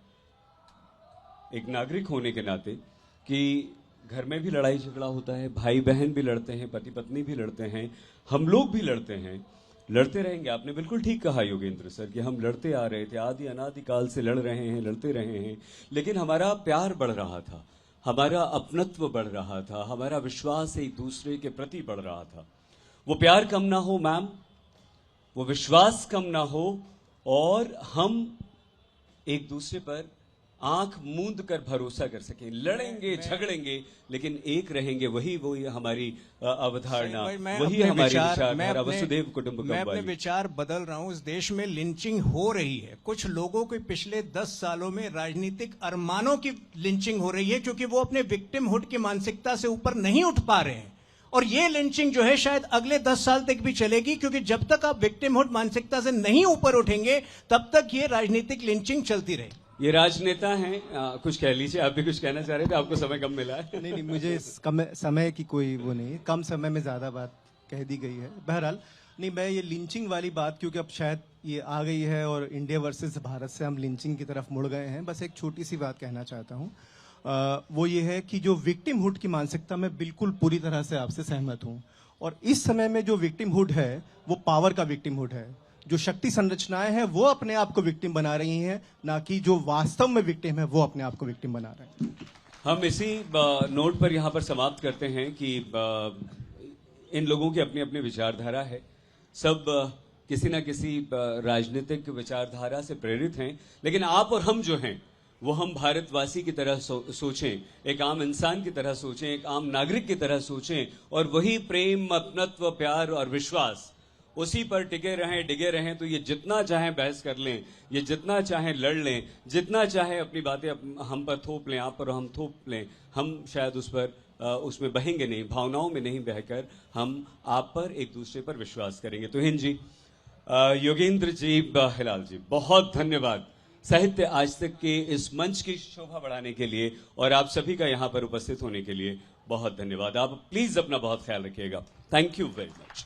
S1: एक नागरिक होने के नाते, कि घर में भी लड़ाई झगड़ा होता है, भाई बहन भी लड़ते हैं, पति पत्नी भी लड़ते हैं, हम लोग भी लड़ते हैं, लड़ते रहेंगे। आपने बिल्कुल ठीक कहा योगेंद्र सर कि हम लड़ते आ रहे थे, आदि अनादि काल से लड़ रहे हैं, लड़ते रहे हैं, लेकिन हमारा प्यार बढ़ रहा था, हमारा अपनत्व बढ़ रहा था, हमारा विश्वास एक दूसरे के प्रति बढ़ रहा था। वो प्यार कम ना हो मैम, वो विश्वास कम ना हो, और हम एक दूसरे पर आंख मूंद कर भरोसा कर सकें। लड़ेंगे, झगड़ेंगे, लेकिन एक रहेंगे। वही हमारी अवधारणा, वही हमारी विचारधारा, वसुधैव कुटुंबकम।
S3: मैं अपने विचार बदल रहा हूं। इस देश में लिंचिंग हो रही है, कुछ लोगों की पिछले 10 सालों में राजनीतिक अरमानों की लिंचिंग हो रही है, क्योंकि वो अपने विक्टिमहुड की मानसिकता से ऊपर नहीं उठ पा रहे हैं। और ये लिंचिंग जो है शायद अगले 10 साल तक भी चलेगी, क्योंकि जब तक आप विक्टिमहुड मानसिकता से नहीं ऊपर उठेंगे तब तक ये राजनीतिक लिंचिंग चलती रहेगी।
S1: ये राजनेता हैं, कुछ कह लीजिए। आप भी कुछ कहना चाह रहे थे, आपको समय कम मिला है।
S4: नहीं, मुझे समय की कोई वो नहीं है, कम समय में ज्यादा बात कह दी गई है। बहरहाल नहीं, मैं ये लिंचिंग वाली बात, क्योंकि अब शायद ये आ गई है और इंडिया वर्सेस भारत से हम लिंचिंग की तरफ मुड़ गए हैं, बस एक छोटी सी बात कहना चाहता हूँ। वो ये है कि जो विक्टिमहुड की मानसिकता, मैं बिल्कुल पूरी तरह से आपसे सहमत हूँ। और इस समय में जो विक्टिमहुड है वो पावर का विक्टिमहुड है। जो शक्ति संरचनाएं हैं वो अपने आप को विक्टिम बना रही हैं, ना कि जो वास्तव में विक्टिम है वो अपने आप को विक्टिम बना रहे हैं।
S1: हम इसी नोट पर यहाँ पर समाप्त करते हैं कि इन लोगों की अपनी अपनी विचारधारा है। सब किसी न किसी राजनीतिक विचारधारा से प्रेरित हैं, लेकिन आप और हम जो हैं वो हम भारतवासी की तरह सोचें, एक आम इंसान की तरह सोचें, एक आम नागरिक की तरह सोचें, और वही प्रेम, अपनत्व, प्यार और विश्वास, उसी पर टिके रहें, डिगे रहें। तो ये जितना चाहें बहस कर लें, ये जितना चाहें लड़ लें, जितना चाहें अपनी बातें हम पर थोप लें, आप पर हम थोप लें, हम शायद उसमें बहेंगे नहीं, भावनाओं में नहीं बहकर हम आप पर, एक दूसरे पर विश्वास करेंगे। तो हिंद जी, योगेंद्र जी, हिलाल जी, बहुत धन्यवाद साहित्य आज तक के इस मंच की शोभा बढ़ाने के लिए, और आप सभी का यहाँ पर उपस्थित होने के लिए बहुत धन्यवाद। आप प्लीज अपना बहुत ख्याल रखिएगा। Thank you very much.